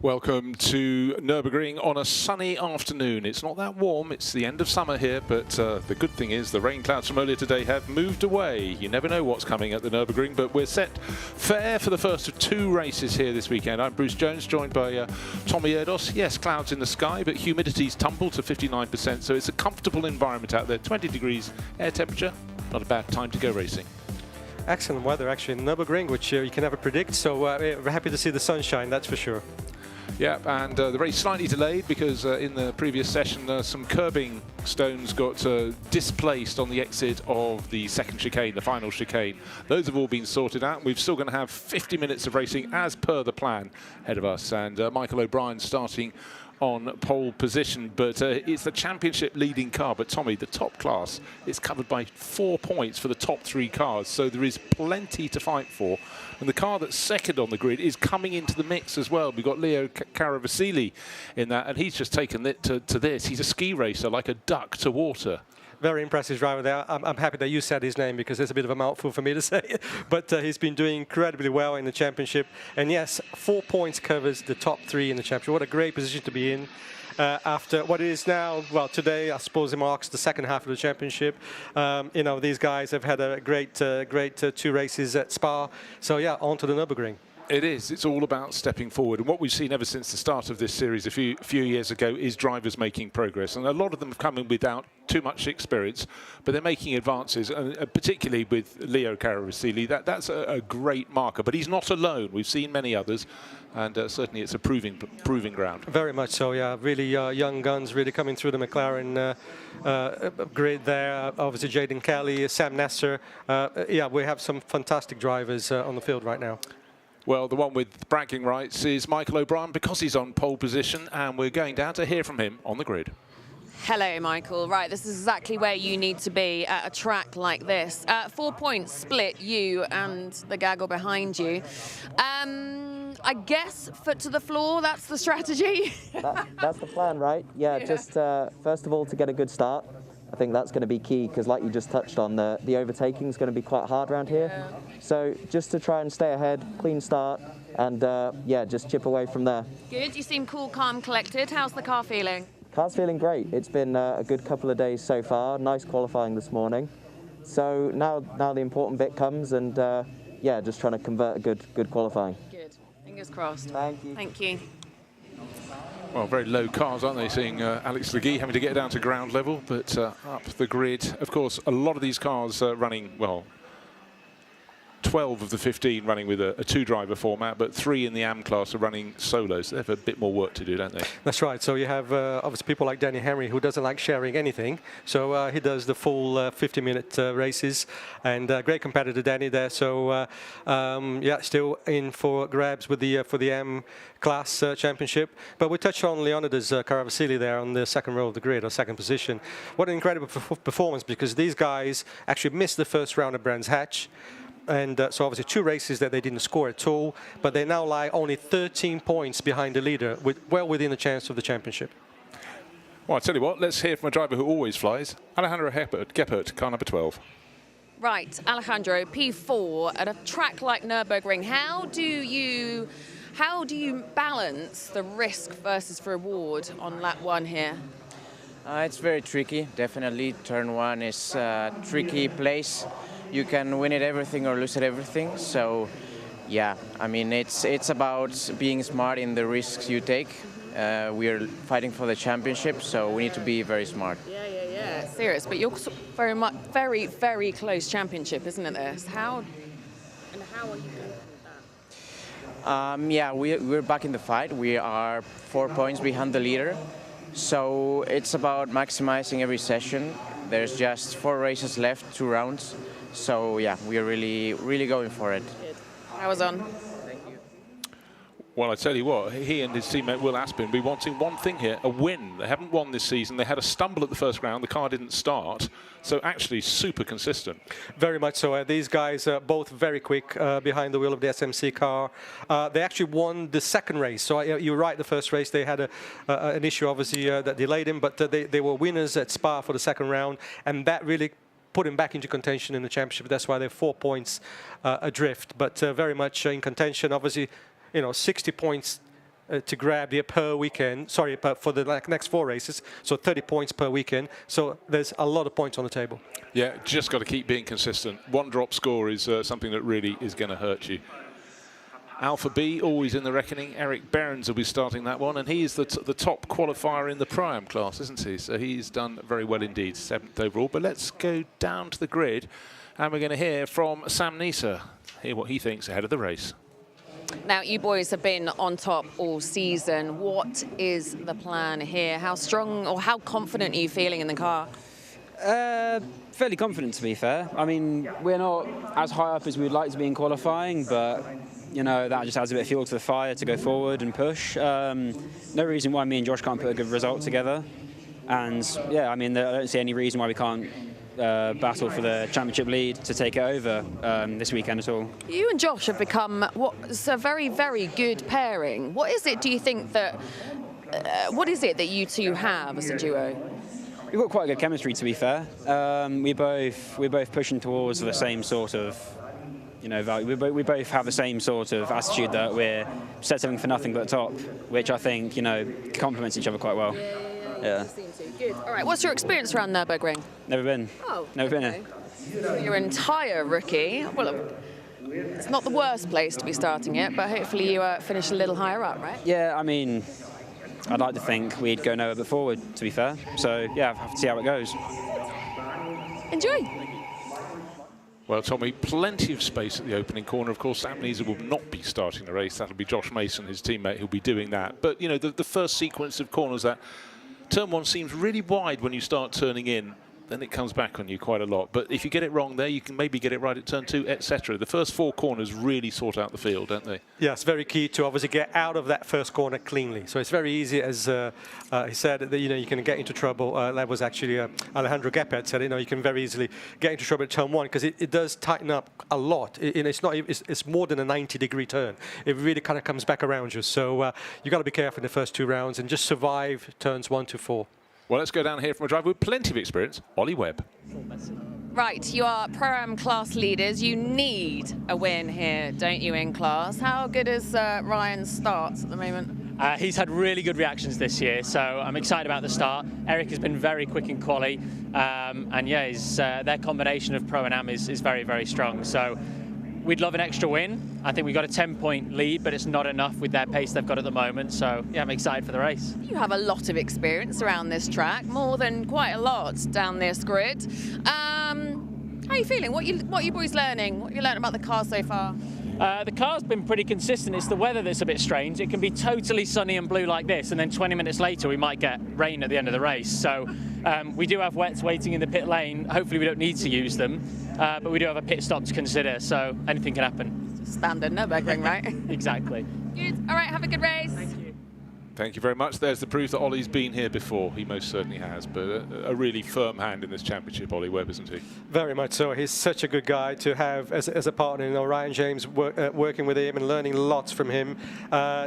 Welcome to Nürburgring on a sunny afternoon. It's not that warm, it's the end of summer here, but the good thing is the rain clouds from earlier today have moved away. You never know what's coming at the Nürburgring, but we're set fair for the first of two races here this weekend. I'm Bruce Jones, joined by Tommy Erdos. Yes, clouds in the sky, but humidity's tumbled to 59%, so it's a comfortable environment out there. 20 degrees air temperature, not a bad time to go racing. Excellent weather actually in Nürburgring, which you can never predict, so we're happy to see the sunshine, that's for sure. Yeah, and the race slightly delayed because in the previous session some curbing stones got displaced on the exit of the second chicane, the final chicane. Those have all been sorted out. We're still going to have 50 minutes of racing as per the plan ahead of us, and Michael O'Brien starting on pole position, but it's the championship leading car. But Tommy, the top class is covered by 4 points for the top three cars, so there is plenty to fight for. And the car that's second on the grid is coming into the mix as well. We've got Leo Caravasili in that, and he's just taken it to this. He's a ski racer, like a duck to water. Very impressive driver there. I'm happy that you said his name because it's a bit of a mouthful for me to say. But he's been doing incredibly well in the championship. And yes, 4 points covers the top three in the championship. What a great position to be in after what it is now. Well, today, I suppose it marks the second half of the championship. You know, these guys have had a great 2 races at Spa. So yeah, on to the Nürburgring. It is. It's all about stepping forward. And what we've seen ever since the start of this series a few years ago is drivers making progress. And a lot of them have come in without too much experience, but they're making advances, and particularly with Leo Caravasili. That's a great marker. But he's not alone. We've seen many others, and certainly it's a proving ground. Very much so, yeah. Really young guns really coming through the McLaren grid there. Obviously, Jaden Kelly, Sam Nasser. Yeah, we have some fantastic drivers on the field right now. Well, the one with bragging rights is Michael O'Brien because he's on pole position, and we're going down to hear from him on the grid. Hello, Michael. Right, this is exactly where you need to be at a track like this. 4 points split you and the gaggle behind you. I guess foot to the floor, that's the strategy? That's the plan, right? Yeah, just first of all to get a good start. I think that's going to be key because, like you just touched on, the overtaking is going to be quite hard around here. Yeah. So just to try and stay ahead, clean start, and yeah, just chip away from there. Good. You seem cool, calm, collected. How's the car feeling? Car's feeling great. It's been a good couple of days so far. Nice qualifying this morning. So now the important bit comes, and yeah, just trying to convert a good qualifying. Good. Fingers crossed. Thank you. Thank you. Well, very low cars, aren't they? Seeing Alex Legui having to get down to ground level, but up the grid. Of course, a lot of these cars running, well, 12 of the 15 running with a 2-driver format, but 3 in the AM class are running solos. They have a bit more work to do, don't they? That's right. So you have obviously people like Danny Henry who doesn't like sharing anything. So he does the full 50-minute races, and great competitor Danny there. So yeah, still in for grabs with the for the AM class championship. But we touched on Leonidas Caravasili there on the second row of the grid, or second position. What an incredible performance, because these guys actually missed the first round at Brands Hatch. And so obviously 2 races that they didn't score at all, but they now lie only 13 points behind the leader, well within a chance of the championship. Well, I tell you what, let's hear from a driver who always flies, Alejandro Geppert, car number 12. Right, Alejandro, P4 at a track like Nürburgring. How do you balance the risk versus reward on lap 1 here? It's very tricky, definitely. Turn 1 is a tricky place. You can win it everything or lose it everything. So, yeah, I mean, it's about being smart in the risks you take. We are fighting for the championship, so we need to be very smart. Yeah. Serious, but you're very, very close championship, isn't it? This. How are you going with that? Yeah, we're back in the fight. We are 4 points behind the leader. So it's about maximizing every session. There's just 4 races left, 2 rounds. So yeah, we are really going for it. Good. How was on? Thank you. Well, I tell you what, he and his teammate Will Aspin be wanting one thing here, a win. They haven't won this season. They had a stumble at the first round. The car didn't start. So actually super consistent. Very much so. These guys are both very quick behind the wheel of the SMC car. They actually won the second race. So you're right, the first race they had an issue obviously that delayed him, but they were winners at Spa for the second round, and that really put him back into contention in the championship. That's why they're 4 points adrift, but very much in contention. Obviously, you know, 60 points to grab the per weekend, sorry, for the next 4 races, so 30 points per weekend. So there's a lot of points on the table. Yeah, just got to keep being consistent. One drop score is something that really is going to hurt you. Alpha B, always in the reckoning. Eric Behrens will be starting that one, and he is the top qualifier in the ProAm class, isn't he? So he's done very well indeed, 7th overall. But let's go down to the grid, and we're going to hear from Sam Nisa, hear what he thinks ahead of the race. Now, you boys have been on top all season. What is the plan here? How strong or how confident are you feeling in the car? Fairly confident, to be fair. I mean, we're not as high up as we'd like to be in qualifying, but you know, that just adds a bit of fuel to the fire to go forward and push. No reason why me and Josh can't put a good result together. And yeah, I mean, I don't see any reason why we can't battle for the championship lead to take it over this weekend at all. You and Josh have become what's a very, very good pairing. What is it, do you think, that what is it that you two have as a duo? We've got quite a good chemistry, to be fair. We're both pushing towards the same sort of, you know, value. We both have the same sort of attitude that we're settling for nothing but top, which I think, you know, complements each other quite well. Yeah. Good. All right. What's your experience around Nürburgring? Never been. Oh. Never been here. Your entire rookie. Well, it's not the worst place to be starting it, but hopefully you finish a little higher up, right? Yeah. I mean, I'd like to think we'd go nowhere but forward, to be fair. So yeah, I'll have to see how it goes. Enjoy. Well, Tommy, plenty of space at the opening corner. Of course, Sam Nisa will not be starting the race. That'll be Josh Mason, his teammate, who'll be doing that. But, you know, the first sequence of corners, that turn 1 seems really wide when you start turning in. Then it comes back on you quite a lot. But if you get it wrong there, you can maybe get it right at turn 2, etc. The first 4 corners really sort out the field, don't they? Yeah, it's very key to obviously get out of that first corner cleanly. So it's very easy, as he said, that you know you can get into trouble. That was actually Alejandro Geppert said, you know, you can very easily get into trouble at turn 1 because it does tighten up a lot. It's more than a 90-degree turn. It really kind of comes back around you. So you got to be careful in the first 2 rounds and just survive turns 1 to 4. Well, let's go down here from a driver with plenty of experience, Ollie Webb. Right, you are Pro-Am class leaders. You need a win here, don't you, in class? How good is Ryan's start at the moment? He's had really good reactions this year, so I'm excited about the start. Eric has been very quick in quali, and yeah, their combination of Pro and Am is very, very strong. So we'd love an extra win. I think we've got a 10-point lead, but it's not enough with their pace they've got at the moment. So yeah, I'm excited for the race. You have a lot of experience around this track, more than quite a lot down this grid. How are you feeling? What are you boys learning? What have you learned about the car so far? The car's been pretty consistent. It's the weather that's a bit strange. It can be totally sunny and blue like this, and then 20 minutes later we might get rain at the end of the race. So we do have wets waiting in the pit lane. Hopefully we don't need to use them, but we do have a pit stop to consider, so anything can happen. Standard Nürburgring, right? Exactly. Good. All right, have a good race. Thank you. Thank you very much. There's the proof that Ollie's been here before. He most certainly has, but a really firm hand in this championship, Ollie Webb, isn't he? Very much so. He's such a good guy to have as a partner. You know, Ryan James working with him and learning lots from him.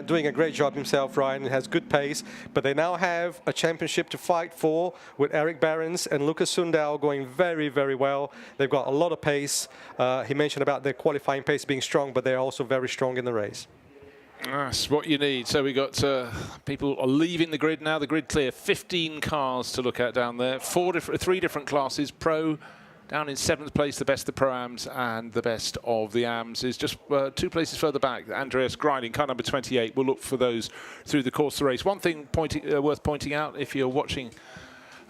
Doing a great job himself, Ryan. Has good pace, but they now have a championship to fight for with Eric Behrens and Lucas Sundal going very, very well. They've got a lot of pace. He mentioned about their qualifying pace being strong, but they're also very strong in the race. That's what you need. So we got people are leaving the grid now. The grid clear. 15 cars to look at down there. 3 different classes. Pro down in 7th place. The best of the Pro-Ams and the best of the Ams is just 2 places further back. Andreas Grinding, car number 28. We'll look for those through the course of the race. One thing worth pointing out, if you're watching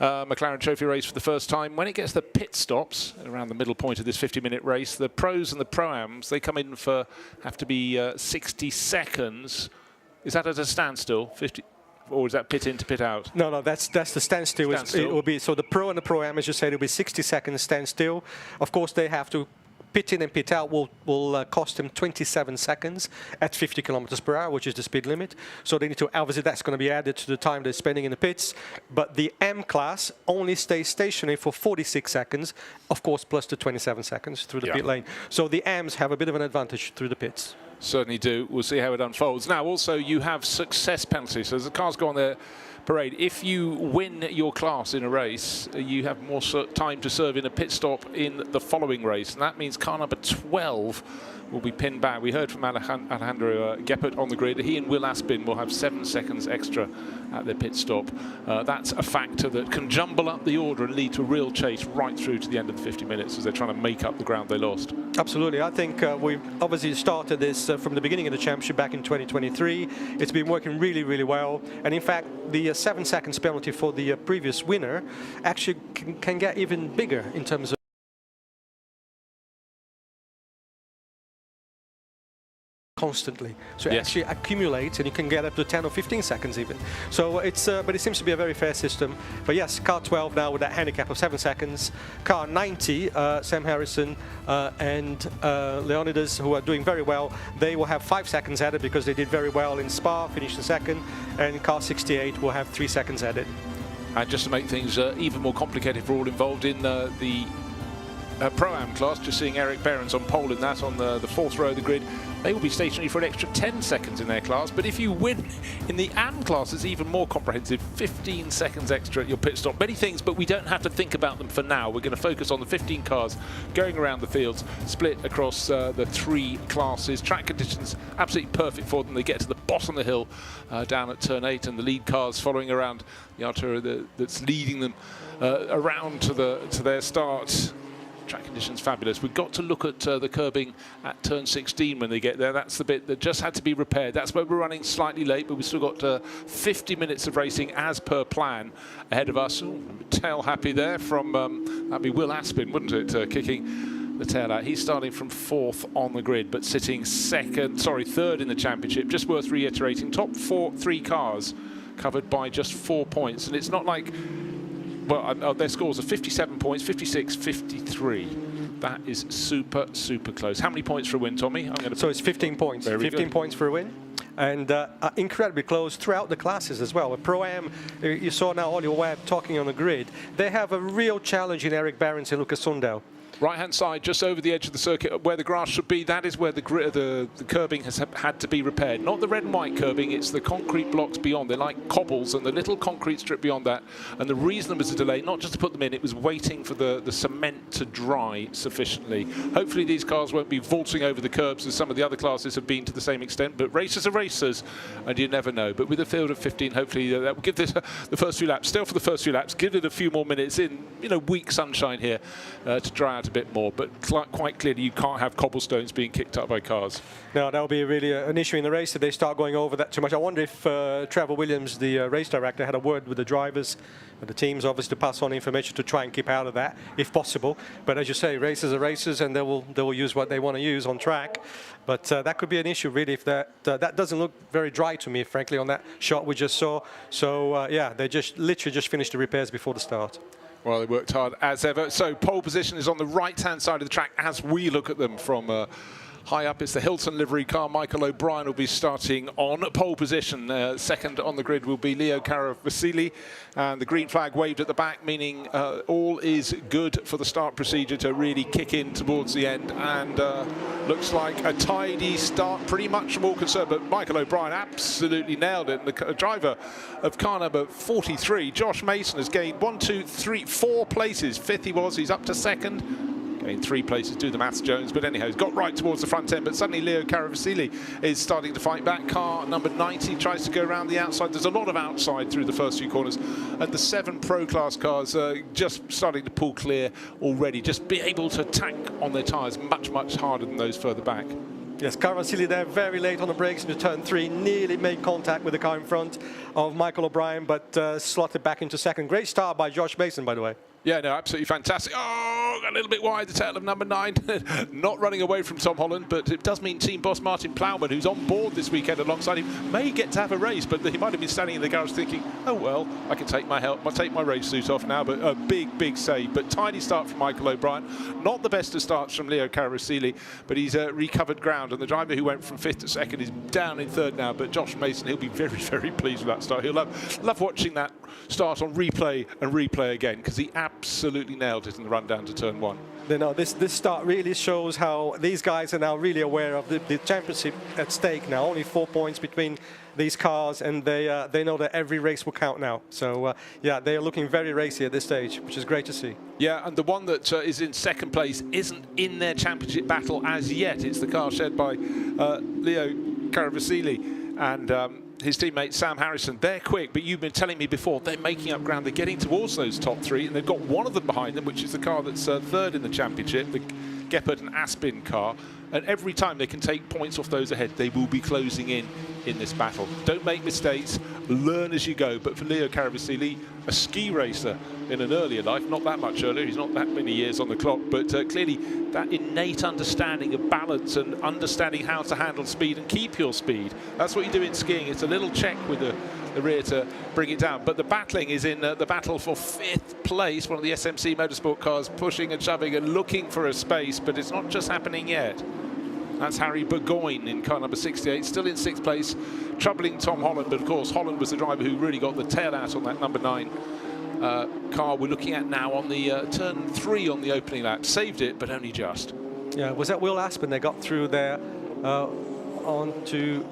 McLaren Trophy race for the first time, when it gets the pit stops around the middle point of this 50-minute race, the pros and the pro-ams, they come in for, have to be 60 seconds. Is that at a standstill, 50, or is that pit in to pit out? No, that's the standstill. It will be, so the pro and the pro-am, as you said, it will be 60 seconds standstill. Of course, they have to pit in and pit out will cost them 27 seconds at 50 kilometers per hour, which is the speed limit. So they need to, obviously that's going to be added to the time they're spending in the pits. But the M class only stays stationary for 46 seconds, of course, plus the 27 seconds through the pit lane. So the Ams have a bit of an advantage through the pits. Certainly do. We'll see how it unfolds. Now, also, you have success penalties. So as the cars go on their Parade, if you win your class in a race, you have more time to serve in a pit stop in the following race. And that means car number 12 will be pinned back. We heard from Alejandro Geppert on the grid. He and Will Aspin will have 7 seconds extra at their pit stop. That's a factor that can jumble up the order and lead to a real chase right through to the end of the 50 minutes as they're trying to make up the ground they lost. Absolutely. I think we've obviously started this from the beginning of the championship back in 2023. It's been working really, really well. And in fact, the 7 seconds penalty for the previous winner actually can get even bigger in terms of constantly, so it actually accumulates, and you can get up to 10 or 15 seconds even. So it's but it seems to be a very fair system. But yes, car 12 now with that handicap of 7 seconds. Car 90, Sam Harrison and Leonidas, who are doing very well, they will have 5 seconds added because they did very well in Spa, finished in second, and car 68 will have 3 seconds added. And just to make things even more complicated for all involved in the Pro-Am class, just seeing Eric Behrens on pole in that on the 4th row of the grid. They will be stationary for an extra 10 seconds in their class, but if you win in the AM class, it's even more comprehensive. 15 seconds extra at your pit stop. Many things, but we don't have to think about them for now. We're going to focus on the 15 cars going around the fields, split across the 3 classes. Track conditions absolutely perfect for them. They get to the bottom of the hill down at turn 8, and the lead cars following around the Artura that's leading them around to their start. Track conditions fabulous. We've got to look at the curbing at turn 16 when they get there. That's the bit that just had to be repaired. That's where we're running slightly late, but we've still got 50 minutes of racing as per plan ahead of us. Ooh, tail happy there from that'd be Will Aspin, wouldn't it? Kicking the tail out. He's starting from 4th on the grid, but sitting 3rd in the championship. Just worth reiterating, top 3 cars covered by just 4 points, and it's not like, well, their scores are 57 points, 56, 53. That is super, super close. How many points for a win, Tommy? So it's 15 points. 15 points for a win. And incredibly close throughout the classes as well. Pro-Am, you saw now Ollie Webb talking on the grid. They have a real challenge in Eric Behrens and Lucas Sundell. Right-hand side, just over the edge of the circuit, where the grass should be, that is where the curbing has had to be repaired. Not the red and white curbing, it's the concrete blocks beyond. They're like cobbles and the little concrete strip beyond that. And the reason there was a delay, not just to put them in, it was waiting for the cement to dry sufficiently. Hopefully these cars won't be vaulting over the curbs as some of the other classes have been to the same extent, but racers are racers, and you never know. But with a field of 15, hopefully that will give this the first few laps, still for the first few laps, give it a few more minutes in, weak sunshine here to dry out a bit more, but quite clearly you can't have cobblestones being kicked up by cars. No, that will be really an issue in the race if they start going over that too much. I wonder if Trevor Williams, the race director, had a word with the drivers, the teams, obviously, to pass on information to try and keep out of that, if possible. But as you say, racers are racers, and they will use what they want to use on track. But that could be an issue, really, if that doesn't look very dry to me, frankly, on that shot we just saw. So, yeah, they literally just finished the repairs before the start. Well, they worked hard as ever. So pole position is on the right-hand side of the track as we look at them from high up. It's the Hilton livery car. Michael O'Brien will be starting on pole position. Second on the grid will be Leo Caravasili. And the green flag waved at the back, meaning all is good for the start procedure to really kick in towards the end. And looks like a tidy start, pretty much from all concerned. But Michael O'Brien absolutely nailed it. And the driver of car number 43, Josh Mason, has gained 1, 2, 3, 4 places. 5th he was, he's up to 2nd. In 3 places, do the maths, Jones, but anyhow, he's got right towards the front end, but suddenly Leo Caravasili is starting to fight back. Car number 90 tries to go around the outside. There's a lot of outside through the first few corners, and the 7 Pro Class cars just starting to pull clear already, just be able to attack on their tyres much, much harder than those further back. Yes, Caravasili there very late on the brakes into turn 3, nearly made contact with the car in front of Michael O'Brien, but slotted back into 2nd. Great start by Josh Mason, by the way. Yeah, no, absolutely fantastic. Oh, a little bit wide, the tail of number 9. Not running away from Tom Holland, but it does mean team boss Martin Plowman, who's on board this weekend alongside him, may get to have a race, but he might have been standing in the garage thinking, oh, well, I can take my help, I'll take my race suit off now, but a big, big save. But tidy start from Michael O'Brien. Not the best of starts from Leo Caravasili, but he's recovered ground, and the driver who went from 5th to 2nd is down in 3rd now, but Josh Mason, he'll be very, very pleased with that start. He'll love watching that start on replay and replay again, because he absolutely nailed it in the run down to turn 1. You know, this start really shows how these guys are now really aware of the championship at stake now. Only 4 points between these cars, and they know that every race will count now. So yeah, they are looking very racy at this stage, which is great to see. Yeah, and the one that is in second place isn't in their championship battle as yet. It's the car shared by Leo Caravasili and his teammate Sam Harrison. They're quick, but you've been telling me before, they're making up ground. They're getting towards those top three, and they've got one of them behind them, which is the car that's third in the championship, the Geppert and Aspin car. And every time they can take points off those ahead, they will be closing in this battle. Don't make mistakes, learn as you go. But for Leo Caravasili, a ski racer in an earlier life, not that much earlier, he's not that many years on the clock, but clearly that innate understanding of balance and understanding how to handle speed and keep your speed. That's what you do in skiing. It's a little check with the rear to bring it down. But the battling is in the battle for 5th place. One of the SMC Motorsport cars pushing and shoving and looking for a space, but it's not just happening yet. That's Harry Burgoyne in car number 68, still in 6th place, troubling Tom Holland. But of course, Holland was the driver who really got the tail out on that number 9 car we're looking at now on the turn 3 on the opening lap. Saved it, but only just. Yeah, was that Will Aspin? They got through there on to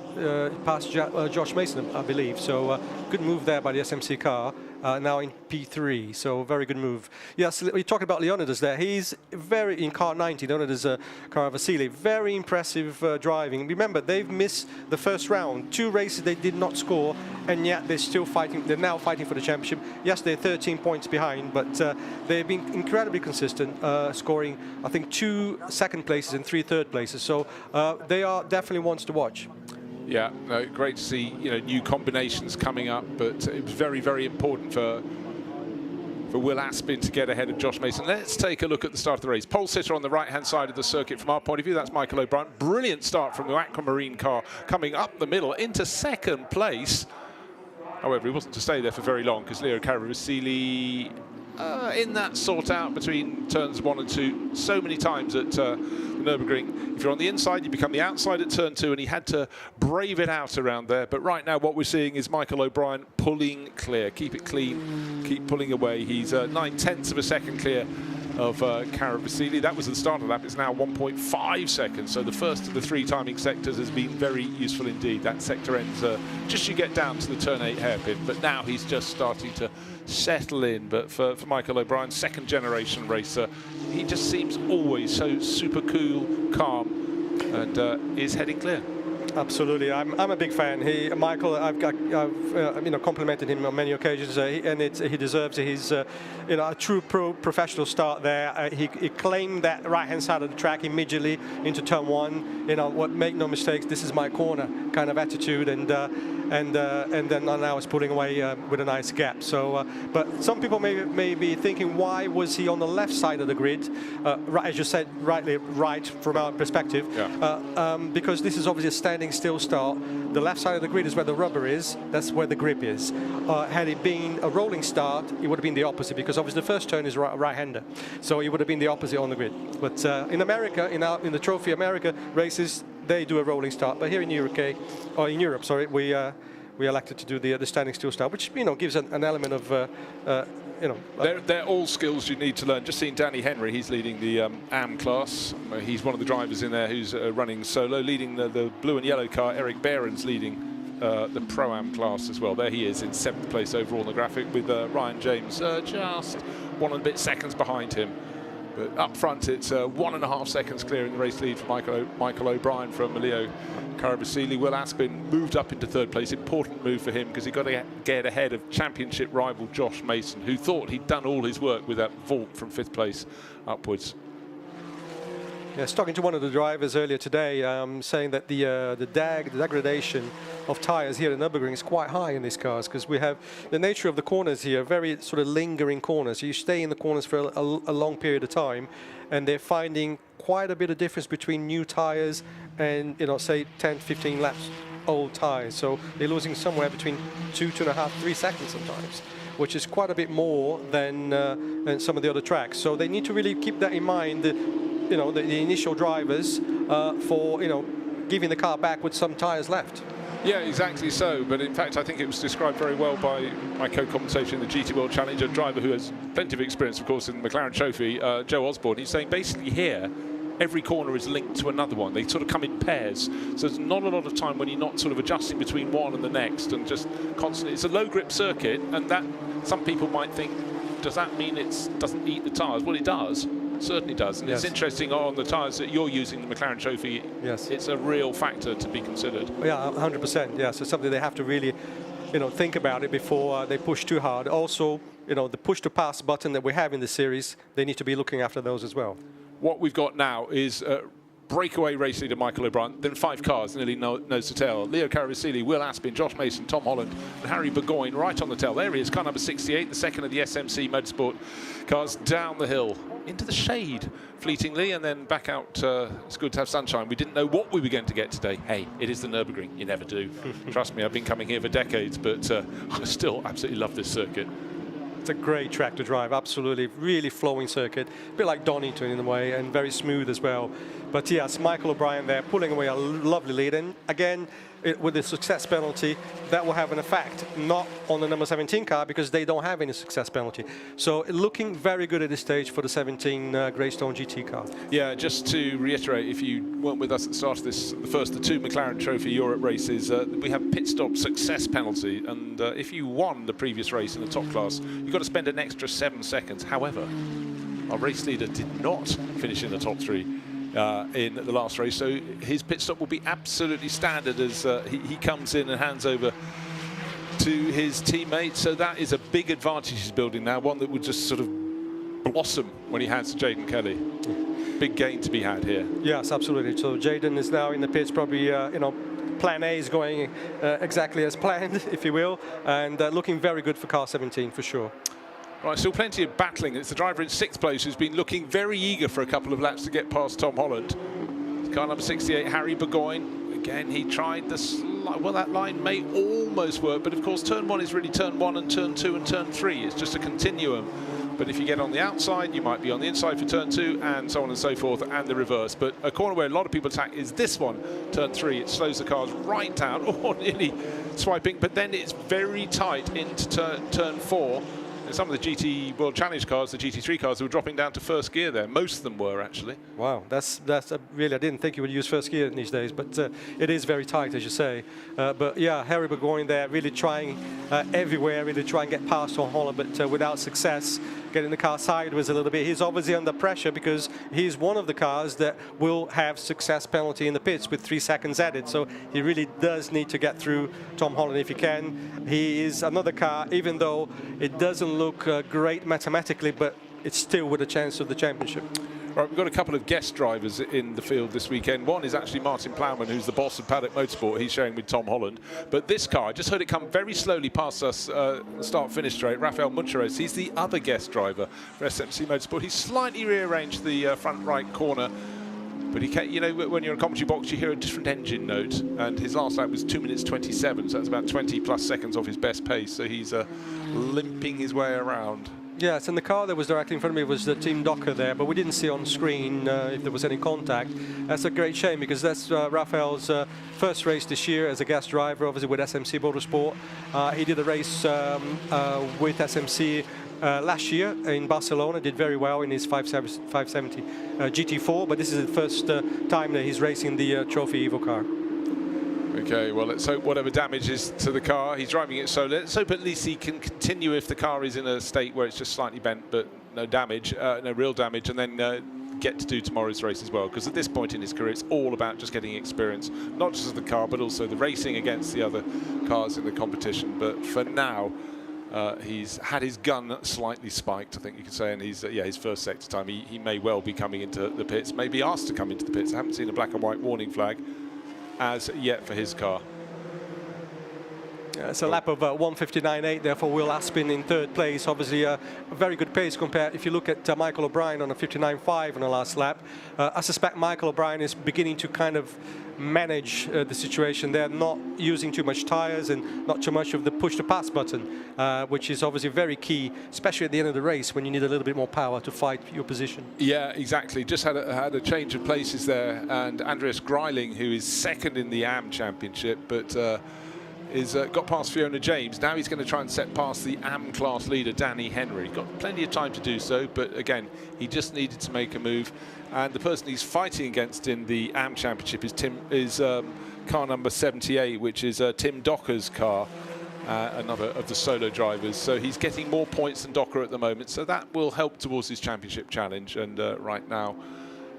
past Josh Mason, I believe. So good move there by the SMC car. Now in P3, so very good move. Yes, we talked about Leonidas there. He's very, in car 90, Leonidas Caravasili, very impressive driving. Remember, they've missed the first round. 2 races they did not score, and yet they're still fighting. They're now fighting for the championship. Yes, they're 13 points behind, but they've been incredibly consistent, scoring, I think, 2 second places and 3 third places. So they are definitely ones to watch. Yeah, no, great to see new combinations coming up, but it was very, very important for Will Aspin to get ahead of Josh Mason. Let's take a look at the start of the race. Pole sitter on the right-hand side of the circuit from our point of view. That's Michael O'Brien. Brilliant start from the Aquamarine car, coming up the middle into second place. However, he wasn't to stay there for very long because Leo Caravasili in that sort out between turns 1 and 2 so many times at the Nürburgring. If you're on the inside, you become the outside at turn 2, and he had to brave it out around there. But right now what we're seeing is Michael O'Brien pulling clear. Keep it clean, keep pulling away. He's 9/10 of a second clear of Caravasili. That was the start of the lap. It's now 1.5 seconds. So the first of the 3 timing sectors has been very useful indeed. That sector ends just as you get down to the turn 8 hairpin. But now he's just starting to settle in. But for Michael O'Brien, second generation racer, he just seems always so super cool, calm, and is heading clear. Absolutely, I'm a big fan. Michael, I've complimented him on many occasions, and he deserves it. He's a true professional start there. He claimed that right-hand side of the track immediately into turn 1. Make no mistakes, this is my corner kind of attitude, and then now it's pulling away with a nice gap. So, but some people may be thinking, why was he on the left side of the grid? As you said, rightly, right from our perspective, yeah. Because this is obviously a standing still start. The left side of the grid is where the rubber is. That's where the grip is. Had it been a rolling start, it would have been the opposite, because obviously the first turn is right-hander, so it would have been the opposite on the grid. But in America, in the Trophy America races, they do a rolling start. But here in Europe, sorry, we elected to do the standing still start, which gives an element of They're all skills you need to learn. Just seeing Danny Henry, he's leading the AM class. He's one of the drivers in there who's running solo, leading the blue and yellow car. Eric Behrens leading the ProAm class as well. There he is in 7th place overall in the graphic, with Ryan James just 1 and a bit seconds behind him. But up front, it's 1.5 seconds clear in the race lead for Michael O'Brien from Leo Caravasili. Will Aspin moved up into 3rd place. Important move for him, because he got to get ahead of championship rival Josh Mason, who thought he'd done all his work with that vault from 5th place upwards. Yes, talking to one of the drivers earlier today, saying that the degradation of tyres here at Nürburgring is quite high in these cars, because we have the nature of the corners here, very sort of lingering corners. You stay in the corners for a long period of time, and they're finding quite a bit of difference between new tyres and, say 10, 15 laps old tyres. So they're losing somewhere between 2.5, 3 seconds sometimes, which is quite a bit more than some of the other tracks. So they need to really keep that in mind. The initial drivers for giving the car back with some tyres left. Yeah, exactly so. But in fact, I think it was described very well by my co-commentator in the GT World Challenge, a driver who has plenty of experience, of course, in the McLaren Trophy, Joe Osborne. He's saying basically here, every corner is linked to another one. They sort of come in pairs. So there's not a lot of time when you're not sort of adjusting between one and the next and just constantly. It's a low grip circuit, and that some people might think, does that mean it doesn't eat the tyres? Well, it does. Certainly does. And yes. It's interesting on the tyres that you're using, the McLaren Trophy. Yes. It's a real factor to be considered. Yeah, 100%. Yeah, so something they have to really, think about it before they push too hard. Also, the push to pass button that we have in the series, they need to be looking after those as well. What we've got now is breakaway race leader Michael O'Brien, then 5 cars nearly nose to tail. Leo Caravasili, Will Aspin, Josh Mason, Tom Holland, and Harry Burgoyne right on the tail. There he is, car number 68, the second of the SMC Motorsport cars down the hill into the shade fleetingly, and then back out. It's good to have sunshine. We didn't know what we were going to get today. Hey, it is the Nürburgring. You never do. Trust me, I've been coming here for decades, but I still absolutely love this circuit. It's a great track to drive, absolutely, really flowing circuit, a bit like Donington in a way, and very smooth as well. But yes, Michael O'Brien there pulling away a lovely lead, and again, with the success penalty, that will have an effect, not on the number 17 car, because they don't have any success penalty. So looking very good at this stage for the 17 Greystone GT car. Yeah, just to reiterate, if you weren't with us at the start of this, the 2 McLaren Trophy Europe races, we have pit stop success penalty, and if you won the previous race in the top class, you've got to spend an extra 7 seconds. However, our race leader did not finish in the top 3 in the last race, so his pit stop will be absolutely standard as he comes in and hands over to his teammate. So that is a big advantage he's building now, one that would just sort of blossom when he hands to Jaden Kelly. Big gain to be had here. Yes, absolutely. So Jaden is now in the pits, probably plan A is going exactly as planned, if you will, and looking very good for car 17 for sure. Right, still plenty of battling. It's the driver in 6th place who's been looking very eager for a couple of laps to get past Tom Holland. Car number 68, Harry Burgoyne. Again, he tried well, that line may almost work, but of course turn 1 is really turn 1 and turn 2 and turn 3. It's just a continuum. But if you get on the outside, you might be on the inside for turn 2 and so on and so forth, and the reverse. But a corner where a lot of people attack is this one, turn 3. It slows the cars right down, nearly swiping, but then it's very tight into turn 4. And some of the GT World Challenge cars, the GT3 cars, were dropping down to first gear there. Most of them were, actually. Wow, that's really, I didn't think you would use first gear these days, but it is very tight, as you say. But yeah, Harry Burgoyne there, really trying everywhere, really trying to get past Tom Holland, but without success, getting the car sideways a little bit. He's obviously under pressure because he's one of the cars that will have success penalty in the pits with 3 seconds added. So he really does need to get through Tom Holland if he can. He is another car, even though it doesn't look great mathematically, but it's still with a chance of the championship. Right, we've got a couple of guest drivers in the field this weekend. One is actually Martin Plowman, who's the boss of Paddock Motorsport. He's sharing with Tom Holland. But this car, I just heard it come very slowly past us, start-finish straight. Rafael Muncheres, he's the other guest driver for SMC Motorsport. He's slightly rearranged the front right corner. But he can't, when you're in a commentary box, you hear a different engine note. And his last lap was 2 minutes 27, so that's about 20 plus seconds off his best pace. So he's limping his way around. Yes, and the car that was directly in front of me was the Team Docker there, but we didn't see on screen if there was any contact. That's a great shame because that's Rafael's first race this year as a guest driver, obviously with SMC Motorsport. He did a race with SMC last year in Barcelona, did very well in his 570 GT4, but this is the first time that he's racing the Trophy Evo car. Okay, well, let's hope whatever damage is to the car, he's driving it so let's hope at least he can continue if the car is in a state where it's just slightly bent, but no damage, no real damage, and then get to do tomorrow's race as well, because at this point in his career, it's all about just getting experience, not just of the car, but also the racing against the other cars in the competition. But for now, he's had his gun slightly spiked, I think you could say, and he's his first sector time. He may well be coming into the pits, maybe asked to come into the pits. I haven't seen a black and white warning flag as yet for his car. It's a lap of 1:59.8 there for Will Aspin in third place. Obviously a very good pace compared, if you look at Michael O'Brien on a 59.5 on the last lap. I suspect Michael O'Brien is beginning to kind of manage the situation. They're not using too much tires and not too much of the push to pass button, which is obviously very key, especially at the end of the race when you need a little bit more power to fight your position. Yeah, exactly. Just had a change of places there, and Andreas Greiling, who is second in the AM Championship, but got past Fiona James. Now he's going to try and set past the AM class leader, Danny Henry. Got plenty of time to do so, but again, he just needed to make a move. And the person he's fighting against in the AM Championship is car number 78, which is Tim Docker's car, another of the solo drivers. So he's getting more points than Docker at the moment, so that will help towards his championship challenge. And right now,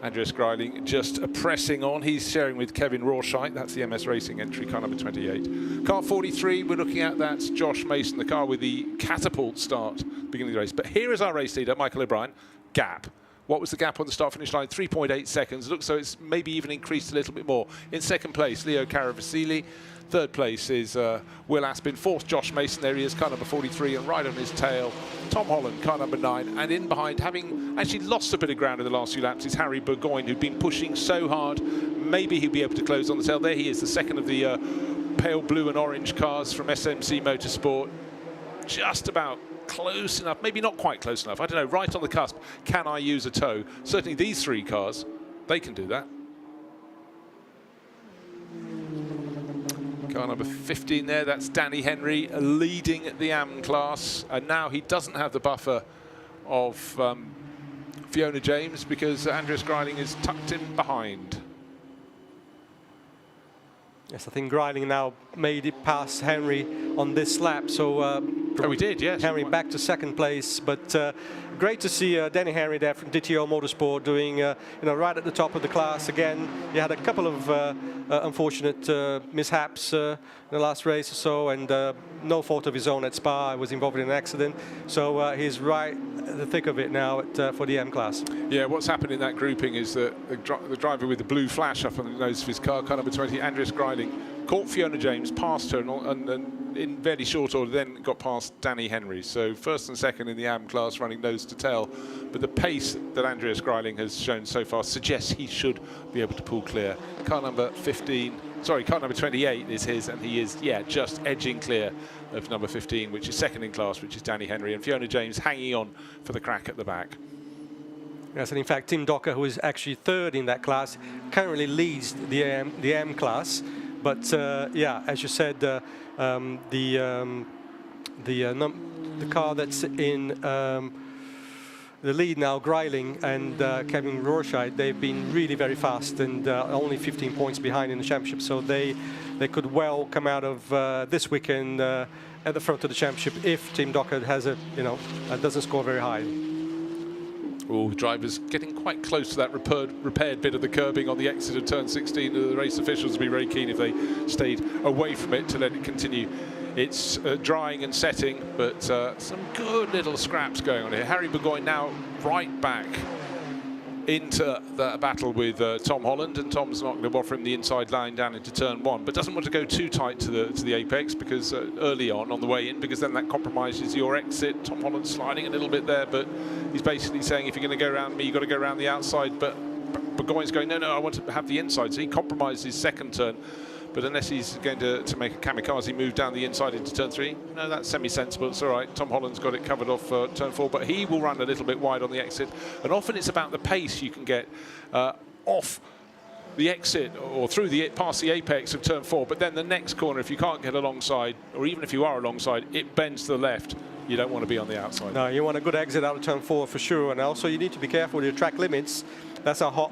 Andreas Greiling just pressing on. He's sharing with Kevin Rawshite. That's the MS Racing entry, car number 28. Car 43, we're looking at, that's Josh Mason, the car with the catapult start beginning of the race. But here is our race leader, Michael O'Brien. Gap. What was the gap on the start-finish line? 3.8 seconds. Looks so it's maybe even increased a little bit more. In second place, Leo Caravasili. Third place is Will Aspin. Fourth, Josh Mason. There he is, car number 43. And right on his tail, Tom Holland, car number 9. And in behind, having actually lost a bit of ground in the last few laps, is Harry Burgoyne, who'd been pushing so hard. Maybe he'll be able to close on the tail. There he is, the second of the pale blue and orange cars from SMC Motorsport. Just about close enough, maybe not quite close enough. I don't know, right on the cusp. Can I use a tow? Certainly these three cars, they can do that. Car number 15 there, that's Danny Henry leading the AM class. And now he doesn't have the buffer of Fiona James because Andreas Greiling is tucked in behind. Yes, I think Greiling now made it past Henry on this lap, so oh, we did, yes. Henry back to second place, but great to see Danny Henry there from DTO Motorsport doing, right at the top of the class again. He had a couple of unfortunate mishaps in the last race or so, and no fault of his own at Spa. He was involved in an accident, so he's right at the thick of it now for the M class. Yeah, what's happened in that grouping is that the driver with the blue flash up on the nose of his car number 20, Andreas Greiling, caught Fiona James, passed her, and in very short order then got past Danny Henry. So first and second in the AM class running nose to tail. But the pace that Andreas Greiling has shown so far suggests he should be able to pull clear. Car number 28 is his, and he is, yeah, just edging clear of number 15, which is second in class, which is Danny Henry, and Fiona James hanging on for the crack at the back. Yes, and in fact, Tim Docker, who is actually third in that class, currently leads the AM class. But yeah, as you said, the car that's in the lead now, Greiling and Kevin Rawshite, they've been really very fast and only 15 points behind in the championship. So they could well come out of this weekend at the front of the championship if Tim Docker has doesn't score very high. Oh, the driver's getting quite close to that repaired bit of the curbing on the exit of turn 16. The race officials would be very keen if they stayed away from it to let it continue. It's drying and setting, but some good little scraps going on here. Harry Burgoyne now right back into the battle with Tom Holland, and Tom's not going to offer him the inside line down into turn 1, but doesn't want to go too tight to the apex because early on the way in, because then that compromises your exit. Tom Holland's sliding a little bit there, but he's basically saying if you're going to go around me, you've got to go around the outside. But Burgoyne's going, no, I want to have the inside. So he compromised his second turn. But unless he's going to make a kamikaze move down the inside into turn 3, no, that's semi-sensible. It's all right. Tom Holland's got it covered off turn 4, but he will run a little bit wide on the exit. And often it's about the pace you can get off the exit or past the apex of turn 4. But then the next corner, if you can't get alongside, or even if you are alongside, it bends to the left. You don't want to be on the outside. No, you want a good exit out of turn 4 for sure. And also you need to be careful with your track limits. That's a hot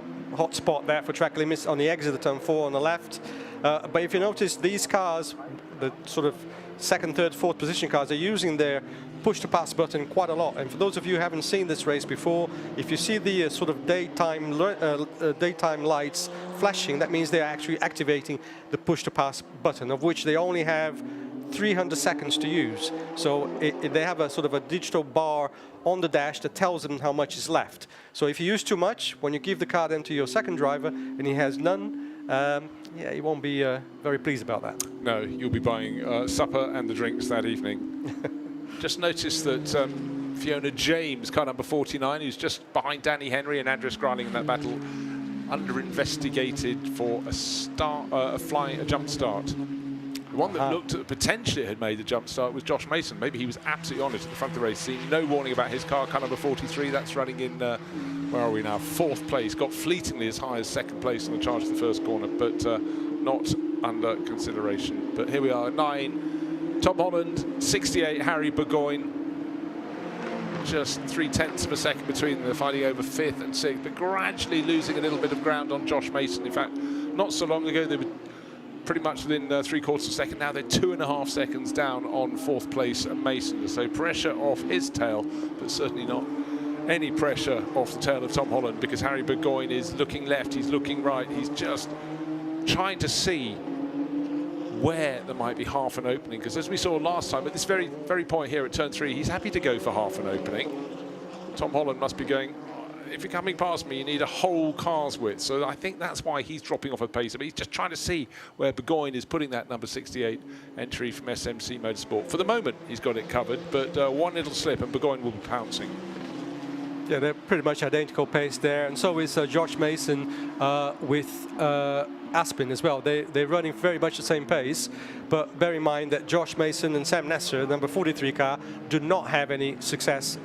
spot there for track limits on the exit of turn 4 on the left. But if you notice, these cars, the sort of second, third, fourth position cars, are using their push-to-pass button quite a lot. And for those of you who haven't seen this race before, if you see the sort of daytime lights flashing, that means they're actually activating the push-to-pass button, of which they only have 300 seconds to use. So they have a sort of a digital bar on the dash that tells them how much is left. So if you use too much, when you give the car then to your second driver and he has none, yeah, he won't be very pleased about that. No, you'll be buying supper and the drinks that evening. Just noticed that Fiona James, car number 49, who's just behind Danny Henry and Andres Greiling in that battle, under-investigated for a jump start. The one that looked at potentially had made the jump start was Josh Mason. Maybe he was absolutely on it at the front of the race. Seen no warning about his car number 43. That's running in, where are we now? 4th place. Got fleetingly as high as 2nd place on the charge of the first corner, but not under consideration. But here we are, 9. Tom Holland, 68. Harry Burgoyne. Just 0.3 of a second between them. They're fighting over 5th and 6th, but gradually losing a little bit of ground on Josh Mason. In fact, not so long ago they were pretty much within 3/4 of a second. Now they're 2.5 seconds down on 4th place Mason. So pressure off his tail, but certainly not any pressure off the tail of Tom Holland, because Harry Burgoyne is looking left, he's looking right, he's just trying to see where there might be half an opening, because as we saw last time at this very point here at turn 3, he's happy to go for half an opening. Tom Holland must be going, if you're coming past me, you need a whole car's width. So I think that's why he's dropping off a pace. But he's just trying to see where Burgoyne is putting that number 68 entry from SMC Motorsport. For the moment, he's got it covered, but one little slip and Burgoyne will be pouncing. Yeah, they're pretty much identical pace there, and so is Josh Mason with Aspin as well. They're running very much the same pace, but bear in mind that Josh Mason and Sam Nasser, number 43 car, do not have any success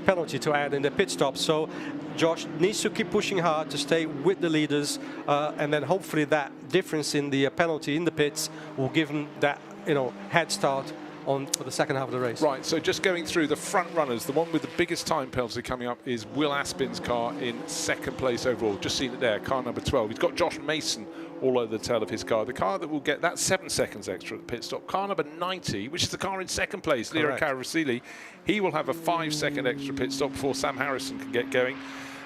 penalty to add in the pit stop. So Josh needs to keep pushing hard to stay with the leaders, and then hopefully that difference in the penalty in the pits will give him that, head start on for the second half of the race. Right, so just going through the front runners, the one with the biggest time penalty coming up is Will Aspin's car in 2nd place overall. Just seen it there, car number 12. He's got Josh Mason all over the tail of his car. The car that will get that 7 seconds extra at the pit stop, car number 90, which is the car in 2nd place, Leo Carasili, he will have a 5-second extra pit stop before Sam Harrison can get going.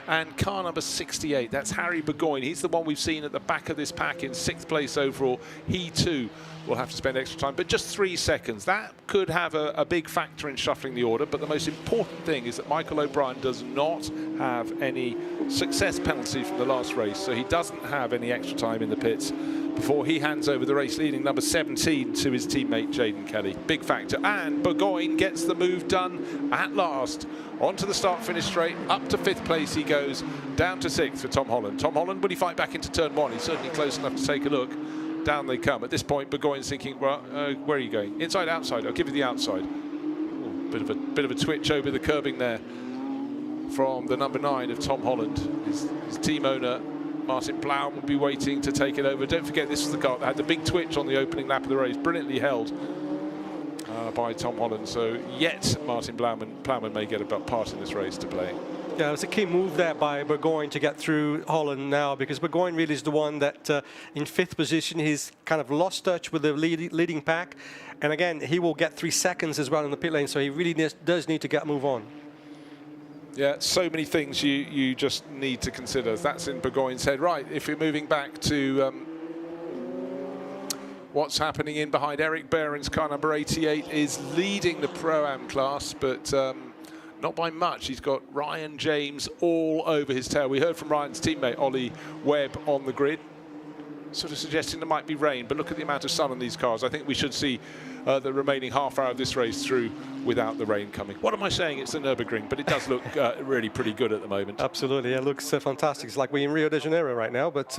And car number 68, that's Harry Burgoyne. He's the one we've seen at the back of this pack in 6th place overall. He too will have to spend extra time, but just 3 seconds. That could have a big factor in shuffling the order, but the most important thing is that Michael O'Brien does not have any success penalty from the last race, so he doesn't have any extra time in the pits before he hands over the race leading number 17 to his teammate Jaden Kelly. Big factor, and Burgoyne gets the move done at last. Onto the start-finish straight, up to 5th place he goes, down to 6th for Tom Holland. Tom Holland, will he fight back into turn 1? He's certainly close enough to take a look. Down they come. At this point, Burgoyne's thinking, well, where are you going? Inside, outside? I'll give you the outside. Ooh, bit of a twitch over the curbing there from the number 9 of Tom Holland. His team owner, Martin Blaum, will be waiting to take it over. Don't forget, this was the car that had the big twitch on the opening lap of the race, brilliantly held by Tom Holland. So yet Martin Plowman may get a part in this race to play. Yeah, it was a key move there by Burgoyne to get through Holland now, because Burgoyne really is the one that in 5th position, he's kind of lost touch with the leading pack. And again, he will get 3 seconds as well in the pit lane, so he really does need to move on. Yeah, so many things you just need to consider. That's in Burgoyne's head. Right, if you're moving back to what's happening in behind, Eric Behrens, car number 88, is leading the Pro-Am class, but not by much. He's got Ryan James all over his tail. We heard from Ryan's teammate, Ollie Webb, on the grid, sort of suggesting there might be rain, but look at the amount of sun on these cars. I think we should see the remaining half hour of this race through without the rain coming. What am I saying? It's the Nürburgring, but it does look really pretty good at the moment. Absolutely, it looks fantastic. It's like we're in Rio de Janeiro right now, but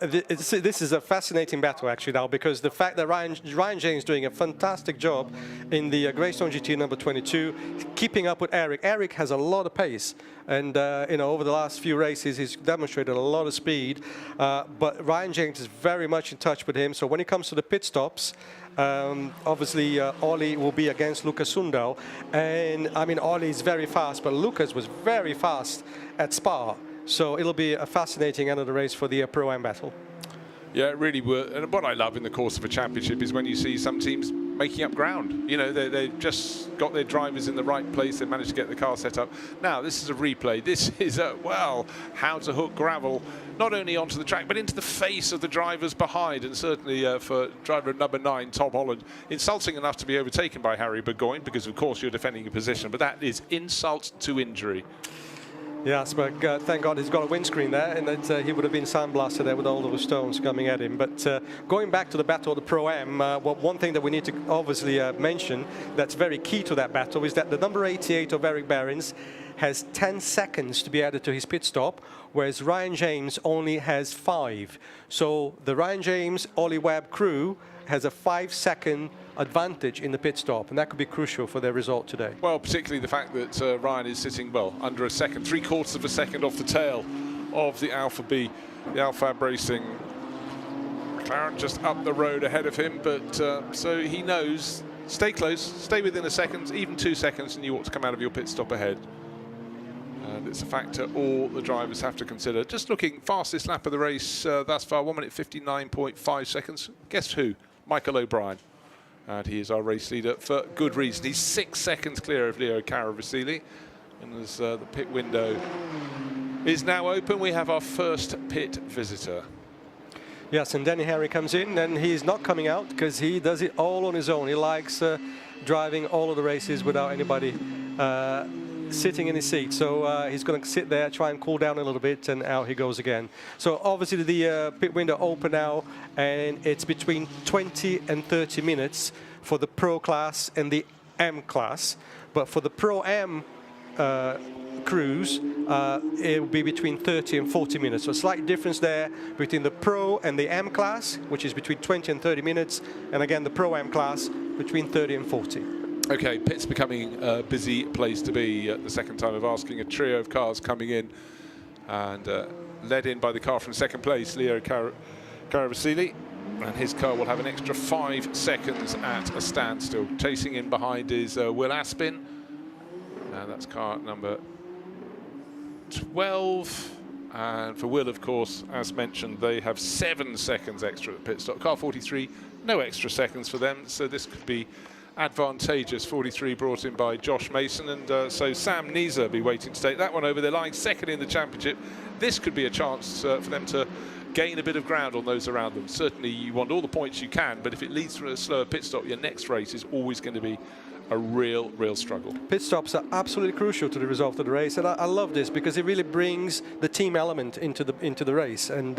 this is a fascinating battle actually now, because the fact that Ryan James doing a fantastic job in the Greystone GT number 22, keeping up with Eric. Eric has a lot of pace, and over the last few races he's demonstrated a lot of speed, but Ryan James is very much in touch with him. So when it comes to the pit stops, obviously Ollie will be against Lucas Sundal, and I mean Ollie is very fast, but Lucas was very fast at Spa, so it'll be a fascinating end of the race for the Pro-Am battle. Yeah, it really would. And what I love in the course of a championship is when you see some teams making up ground. They've just got their drivers in the right place. They managed to get the car set up. Now, this is a replay. This is how to hook gravel, not only onto the track, but into the face of the drivers behind. And certainly for driver number 9, Tom Holland, insulting enough to be overtaken by Harry Burgoyne, because, of course, you're defending your position. But that is insult to injury. Yes, but thank God he's got a windscreen there, and that he would have been sandblasted there with all those stones coming at him. But going back to the battle of the Pro-Am, one thing that we need to obviously mention that's very key to that battle is that the number 88 of Eric Behrens has 10 seconds to be added to his pit stop, whereas Ryan James only has 5. So the Ryan James, Ollie Webb crew has a 5-second advantage in the pit stop, and that could be crucial for their result today. Well, particularly the fact that Ryan is sitting, well, under a second, 3/4 of a second off the tail of the Alpha B, the Alfab Racing. McLaren just up the road ahead of him, but so he knows, stay close, stay within a second, even 2 seconds, and you ought to come out of your pit stop ahead. And it's a factor all the drivers have to consider. Just looking, fastest lap of the race thus far, 1 minute 59.5 seconds. Guess who? Michael O'Brien. And he is our race leader for good reason. He's 6 seconds clear of Leo Caravasili. And as the pit window is now open, we have our first pit visitor. Yes, and Danny Henry comes in, and he's not coming out because he does it all on his own. He likes driving all of the races without anybody sitting in his seat. So he's going to sit there, try and cool down a little bit, and out he goes again. So obviously the pit window open now, and it's between 20 and 30 minutes for the Pro class and the M class. But for the Pro-Am crews, it will be between 30 and 40 minutes. So a slight difference there between the Pro and the M class, which is between 20 and 30 minutes, and again the Pro-Am class between 30 and 40. Okay, pit's becoming a busy place to be at the second time of asking. A trio of cars coming in, and led in by the car from second place, Leo Caravasili. And his car will have an extra 5 seconds at a standstill. Chasing in behind is Will Aspin. And that's car number 12. And for Will, of course, as mentioned, they have 7 seconds extra at the pit stop. Car 43, no extra seconds for them, so this could be advantageous. 43 brought in by Josh Mason, and so Sam Neeser will be waiting to take that one over. They're lying second in the championship. This could be a chance for them to gain a bit of ground on those around them. Certainly you want all the points you can, but if it leads to a slower pit stop, your next race is always going to be a real struggle. Pit stops are absolutely crucial to the result of the race, and I love this because it really brings the team element into the race, and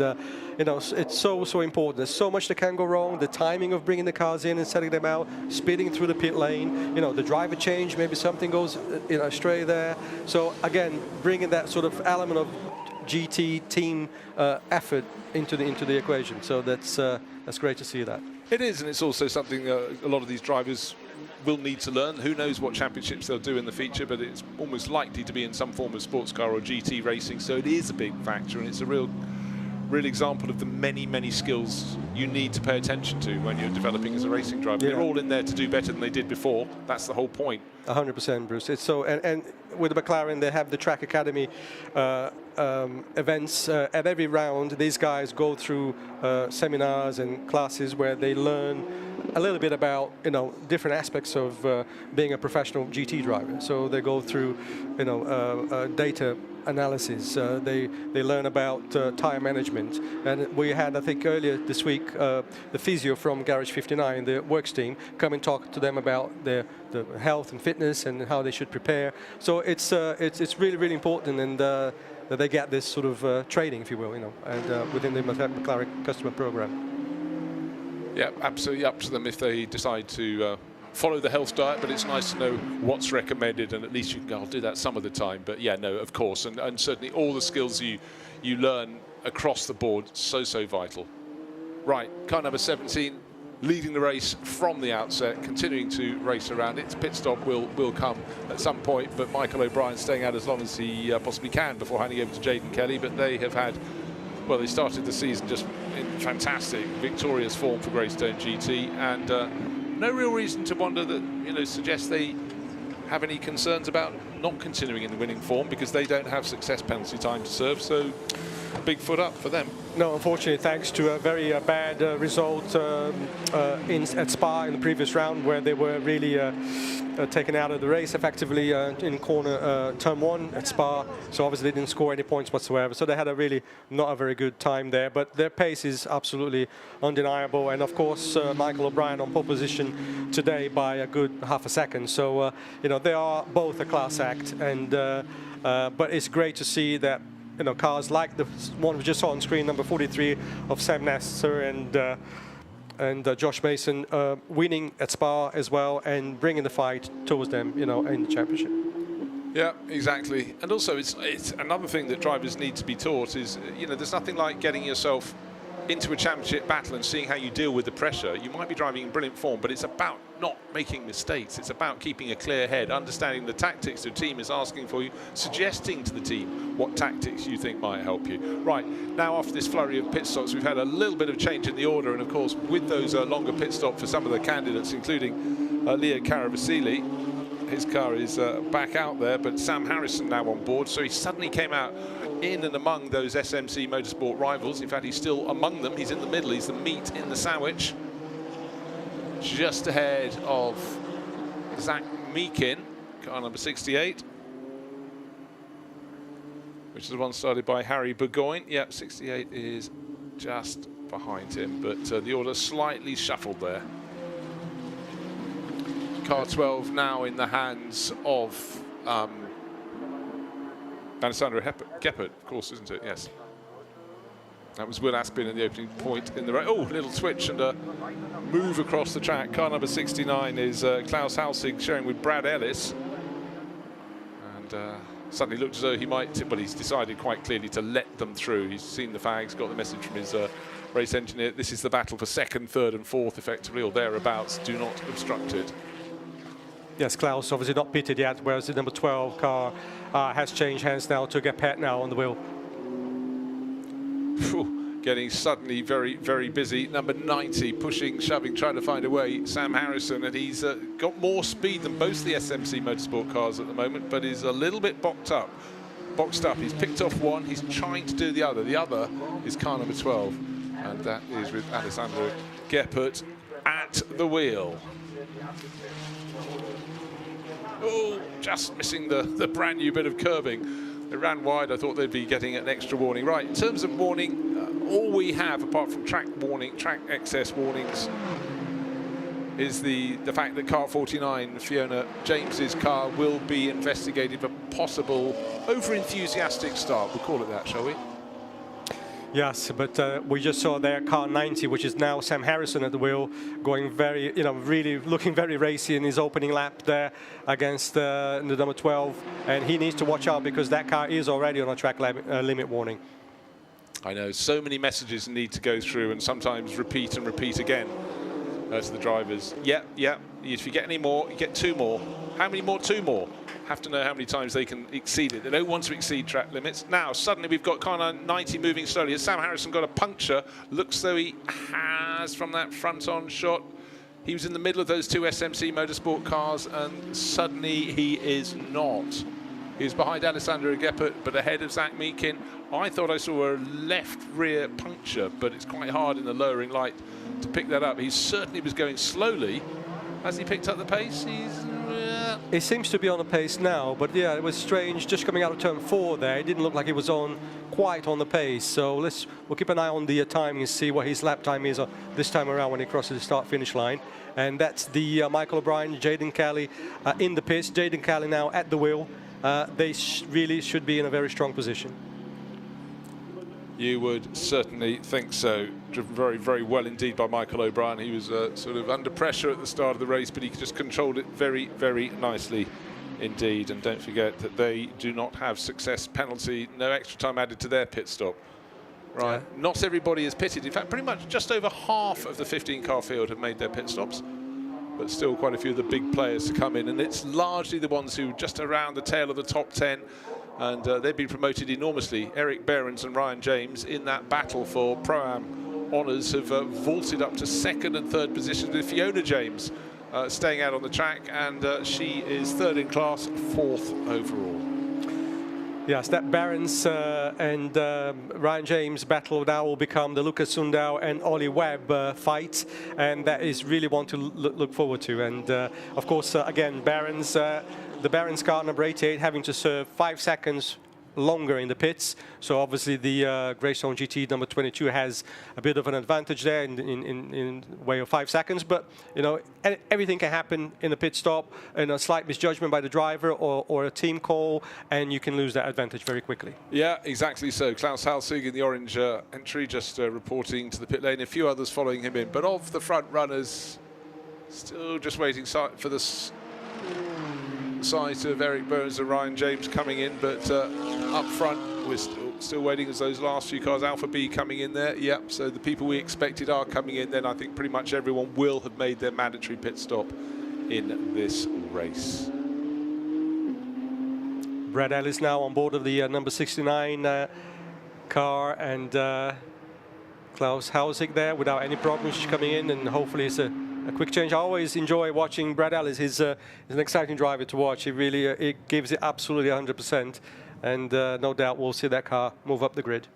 you know, it's so important. There's so much that can go wrong. The timing of bringing the cars in and setting them out, speeding through the pit lane. You know, the driver change, maybe something goes astray there. So again, bringing that sort of element of GT team effort into the equation. So that's great to see that. It is, and it's also something a lot of these drivers will need to learn. Who knows what championships they'll do in the future, but it's almost likely to be in some form of sports car or GT racing, so it is a big factor, and it's a real example of the many skills you need to pay attention to when you're developing as a racing driver. Yeah. They're all in there to do better than they did before. That's the whole point. 100%, Bruce. It's so, and with the McLaren, they have the Track Academy events at every round. These guys go through seminars and classes where they learn a little bit about different aspects of being a professional GT driver. So they go through data analysis. They learn about tire management, and we had, I think earlier this week, the physio from Garage 59, the works team, come and talk to them about the health and fitness and how they should prepare. So it's really important, and that they get this sort of training, if you will, and within the McLaren customer program. Yeah, absolutely up to them if they decide to follow the health diet, but it's nice to know what's recommended, and at least you can go, I'll do that some of the time. But yeah, no, of course, and certainly all the skills you learn across the board, so vital. Right, car number 17 leading the race from the outset, continuing to race around. Its pit stop will come at some point, but Michael O'Brien staying out as long as he possibly can before handing over to Jaden Kelly. But they have had, well, they started the season just in fantastic, victorious form for Greystone GT, and no real reason to wonder that, suggest they have any concerns about not continuing in the winning form, because they don't have success penalty time to serve. So big foot up for them. No, unfortunately, thanks to a very bad result at Spa in the previous round, where they were really taken out of the race effectively in corner turn 1 at Spa, so obviously they didn't score any points whatsoever. So they had a really not a very good time there, but their pace is absolutely undeniable. And of course, Michael O'Brien on pole position today by a good half a second. So you know, they are both a class act, and but it's great to see that, you know, cars like the one we just saw on screen, number 43 of Sam Nasser and Josh Mason, winning at Spa as well and bringing the fight towards them, you know, in the championship. Yeah, exactly. And also, it's another thing that drivers need to be taught is, you know, there's nothing like getting yourself into a championship battle and seeing how you deal with the pressure. You might be driving in brilliant form, but it's about not making mistakes. It's about keeping a clear head, understanding the tactics the team is asking for you, suggesting to the team what tactics you think might help you. Right, now after this flurry of pit stops, we've had a little bit of change in the order, and of course with those longer pit stops for some of the candidates, including Leo Caravasili, his car is back out there, but Sam Harrison now on board, so he suddenly came out in and among those SMC Motorsport rivals. In fact, he's still among them. He's in the middle. He's the meat in the sandwich. Just ahead of Zach Meakin, car number 68, which is the one started by Harry Burgoyne. Yep, 68 is just behind him, but the order slightly shuffled there. Car 12 now in the hands of Alejandro Geppert, of course, isn't it? Yes. That was Will Aspin in the opening point in the race. Oh, little switch and a move across the track. Car number 69 is Klaus Halsig sharing with Brad Ellis. And suddenly looked as though he might, but he's decided quite clearly to let them through. He's seen the fags, got the message from his race engineer. This is the battle for second, third and fourth, effectively, or thereabouts. Do not obstruct it. Yes, Klaus obviously not pitted yet, whereas the number 12 car has changed hands now to Geppert now on the wheel. Getting suddenly very, very busy. Number 90, pushing, shoving, trying to find a way. Sam Harrison, and he's got more speed than both the SMC Motorsport cars at the moment, but is a little bit boxed up. He's picked off one, he's trying to do the other. The other is car number 12, and that is with Alejandro Geppert at the wheel. Oh, just missing the brand new bit of curbing. They ran wide. I thought they'd be getting an extra warning. Right, in terms of warning, all we have, apart from track excess warnings, is the fact that car 49, Fiona James's car, will be investigated for possible over-enthusiastic start. We'll call it that, shall we? Yes, but we just saw there car 90, which is now Sam Harrison at the wheel, going very, you know, really looking very racy in his opening lap there against the number 12, and he needs to watch out because that car is already on a track limit warning. I know, so many messages need to go through and sometimes repeat and repeat again to the drivers. Yeah, if you get any more, you get 2 more. How many more? 2 more. Have to know how many times they can exceed it. They don't want to exceed track limits. Now, suddenly we've got car 90 moving slowly. Has Sam Harrison got a puncture? Looks though he has from that front-on shot. He was in the middle of those 2 SMC Motorsport cars, and suddenly he is not. He's behind Alejandro Geppert, but ahead of Zach Meakin. I thought I saw a left rear puncture, but it's quite hard in the lowering light to pick that up. He certainly was going slowly. Has he picked up the pace? He seems to be on the pace now, but yeah, it was strange just coming out of turn 4 there. It didn't look like he was quite on the pace. So we'll keep an eye on the timing and see what his lap time is this time around when he crosses the start-finish line. And that's the Michael O'Brien, Jaden Kelly in the pits. Jaden Kelly now at the wheel. They really should be in a very strong position. You would certainly think so. Driven very, very well indeed by Michael O'Brien. He was sort of under pressure at the start of the race, but he just controlled it very, very nicely indeed. And don't forget that they do not have success penalty, no extra time added to their pit stop. Right, yeah. Not everybody is pitted. In fact, pretty much just over half of the 15-car field have made their pit stops, but still quite a few of the big players to come in. And it's largely the ones who just around the tail of the top 10. And they've been promoted enormously. Eric Behrens and Ryan James in that battle for Pro-Am honours have vaulted up to 2nd and 3rd positions, with Fiona James staying out on the track, and she is 3rd in class, 4th overall. Yes, that Barons and Ryan James battle now will become the Lucas Sundau and Ollie Webb fight, and that is really one to look forward to. And of course, again, Barons, the Barons car number 88 having to serve 5 seconds longer in the pits, so obviously the Greystone GT number 22 has a bit of an advantage there in way of 5 seconds, but you know, everything can happen in a pit stop, in a slight misjudgment by the driver or a team call, and you can lose that advantage very quickly. Yeah, exactly so. Klaus Halsig in the orange entry, just reporting to the pit lane, a few others following him in, but of the front runners, still just waiting for the sight of Eric Burns and Ryan James coming in, but up front we're still waiting as those last few cars. Alpha B coming in there, yep, so the people we expected are coming in. Then I think pretty much everyone will have made their mandatory pit stop in this race. Brad Ellis now on board of the number 69 car, and Klaus Halsig there without any problems coming in, and hopefully it's a quick change. I always enjoy watching Brad Ellis. He's an exciting driver to watch. He really it gives it absolutely 100%, and no doubt we'll see that car move up the grid.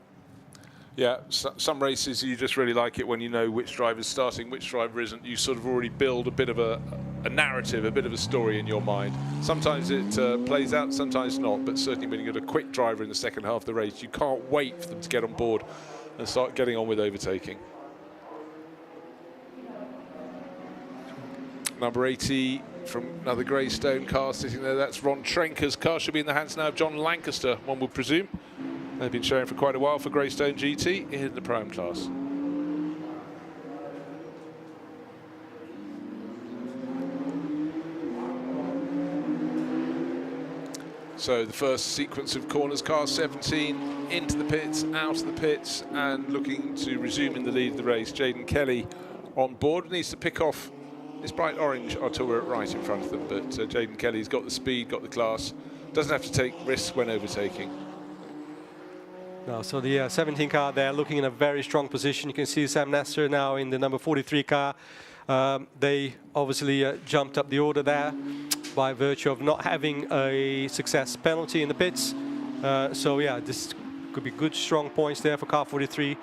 Yeah, some races you just really like it when you know which driver's starting, which driver isn't. You sort of already build a bit of a narrative, a bit of a story in your mind. Sometimes it plays out, sometimes not, but certainly when you've got a quick driver in the second half of the race, you can't wait for them to get on board and start getting on with overtaking. Number 80 from another Greystone car sitting there. That's Ron Trenker's car. Should be in the hands now of John Lancaster, one would presume. They've been showing for quite a while for Greystone GT in the ProAm class. So the first sequence of corners, car 17 into the pits, out of the pits, and looking to resume in the lead of the race. Jaden Kelly on board, needs to pick off this bright orange Artura right in front of them, but Jaden Kelly's got the speed, got the class, doesn't have to take risks when overtaking. No, so the 17 car there looking in a very strong position. You can see Sam Nasser now in the number 43 car. They obviously jumped up the order there by virtue of not having a success penalty in the pits. So yeah, this could be good strong points there for car 43.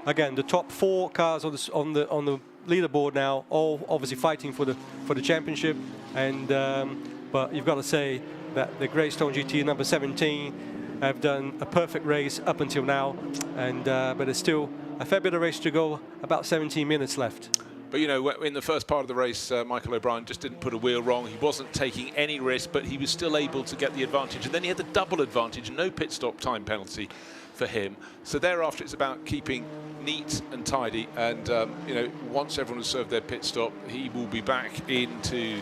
Again, the top 4 cars on the leaderboard now, all obviously fighting for the championship, and but you've got to say that the Greystone GT number 17 have done a perfect race up until now, and but there's still a fair bit of race to go, about 17 minutes left. But you know, in the first part of the race, Michael O'Brien just didn't put a wheel wrong. He wasn't taking any risk, but he was still able to get the advantage, and then he had the double advantage, no pit stop time penalty for him. So thereafter it's about keeping neat and tidy, and you know, once everyone has served their pit stop, he will be back into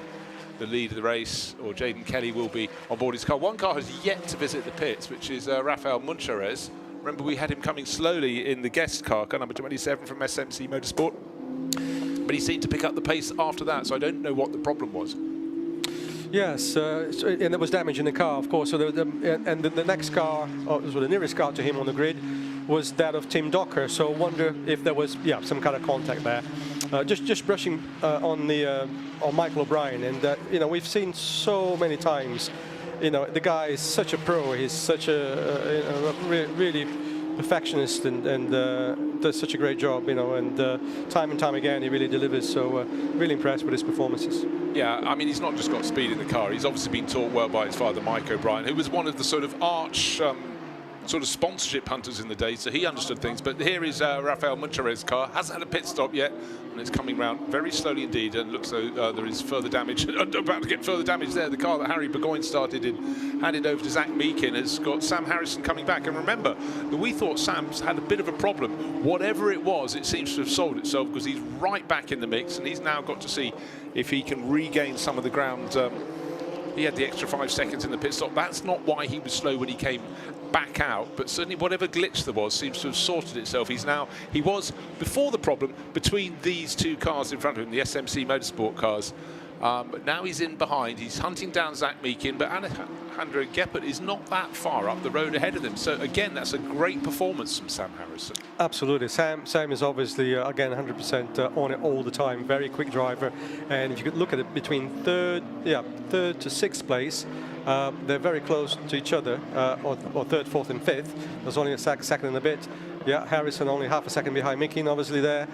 the lead of the race, or Jaden Kelly will be on board his car. One car has yet to visit the pits, which is Rafael Munchares. Remember, we had him coming slowly in the guest car number 27 from SMC Motorsport, but he seemed to pick up the pace after that, so I don't know what the problem was. Yes, and there was damage in the car, of course. So the next car, or the nearest car to him on the grid, was that of Tim Docker. So I wonder if there was, yeah, some kind of contact there. Just brushing on Michael O'Brien, and you know, we've seen so many times. You know, the guy is such a pro. He's such a really perfectionist, and does such a great job. You know, and time and time again he really delivers. So really impressed with his performances. Yeah, I mean, he's not just got speed in the car. He's obviously been taught well by his father, Mike O'Brien, who was one of the sort of arch sort of sponsorship hunters in the day, so he understood things. But here is Rafael Munchares' car. Hasn't had a pit stop yet, and it's coming round very slowly indeed, and looks though there is further damage. About to get further damage there. The car that Harry Burgoyne started in, handed over to Zach Meakin, has got Sam Harrison coming back. And remember, we thought Sam's had a bit of a problem. Whatever it was, it seems to have solved itself, because he's right back in the mix, and he's now got to see if he can regain some of the ground. He had the extra 5 seconds in the pit stop. That's not why he was slow when he came back out, but certainly whatever glitch there was seems to have sorted itself. He was before the problem between these 2 cars in front of him, the SMC Motorsport cars, but now he's in behind. He's hunting down Zach Meakin, but Alejandro Geppert is not that far up the road ahead of them. So again, that's a great performance from Sam Harrison. Absolutely. Sam is obviously, again, 100% on it all the time. Very quick driver. And if you could look at it between third to sixth place, they're very close to each other, or third, fourth, and fifth. There's only a second and a bit. Yeah, Harrison only half a second behind Mickey, obviously there.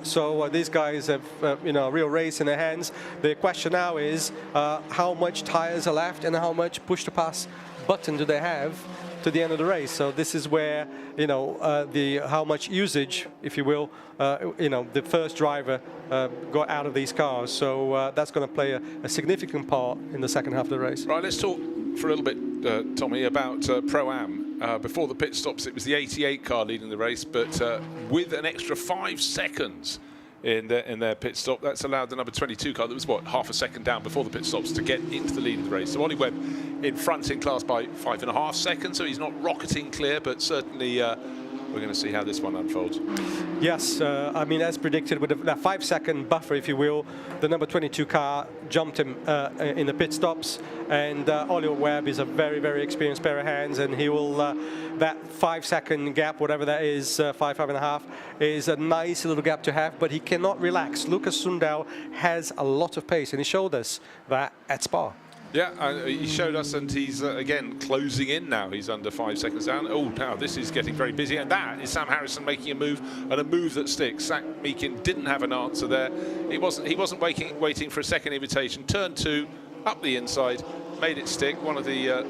So these guys have, a real race in their hands. The question now is how much tires are left and how much push-to-pass button do they have to the end of the race. So this is where, how much usage, if you will, the first driver got out of these cars. So that's going to play a significant part in the second half of the race. Right, let's talk for a little bit, Tommy, about Pro-Am. Before the pit stops, it was the 88 car leading the race, but with an extra 5 seconds in their pit stop, that's allowed the number 22 car that was, half a second down before the pit stops to get into the lead of the race. So Ollie Webb in front in class by 5.5 seconds, so he's not rocketing clear, but certainly we're going to see how this one unfolds. Yes, as predicted, with that 5 second buffer, if you will, the number 22 car jumped him in the pit stops, and Ollie Webb is a very, very experienced pair of hands, and he will, that 5 second gap, whatever that is, 5.5, is a nice little gap to have, but he cannot relax. Lucas Sundal has a lot of pace, and he showed us that at Spa. Yeah, he showed us, and he's again closing in now. He's under 5 seconds down. Oh, now this is getting very busy, and that is Sam Harrison making a move, and a move that sticks. Zach Meakin didn't have an answer there. He wasn't waiting for a second invitation. Turn 2, up the inside, made it stick. One of the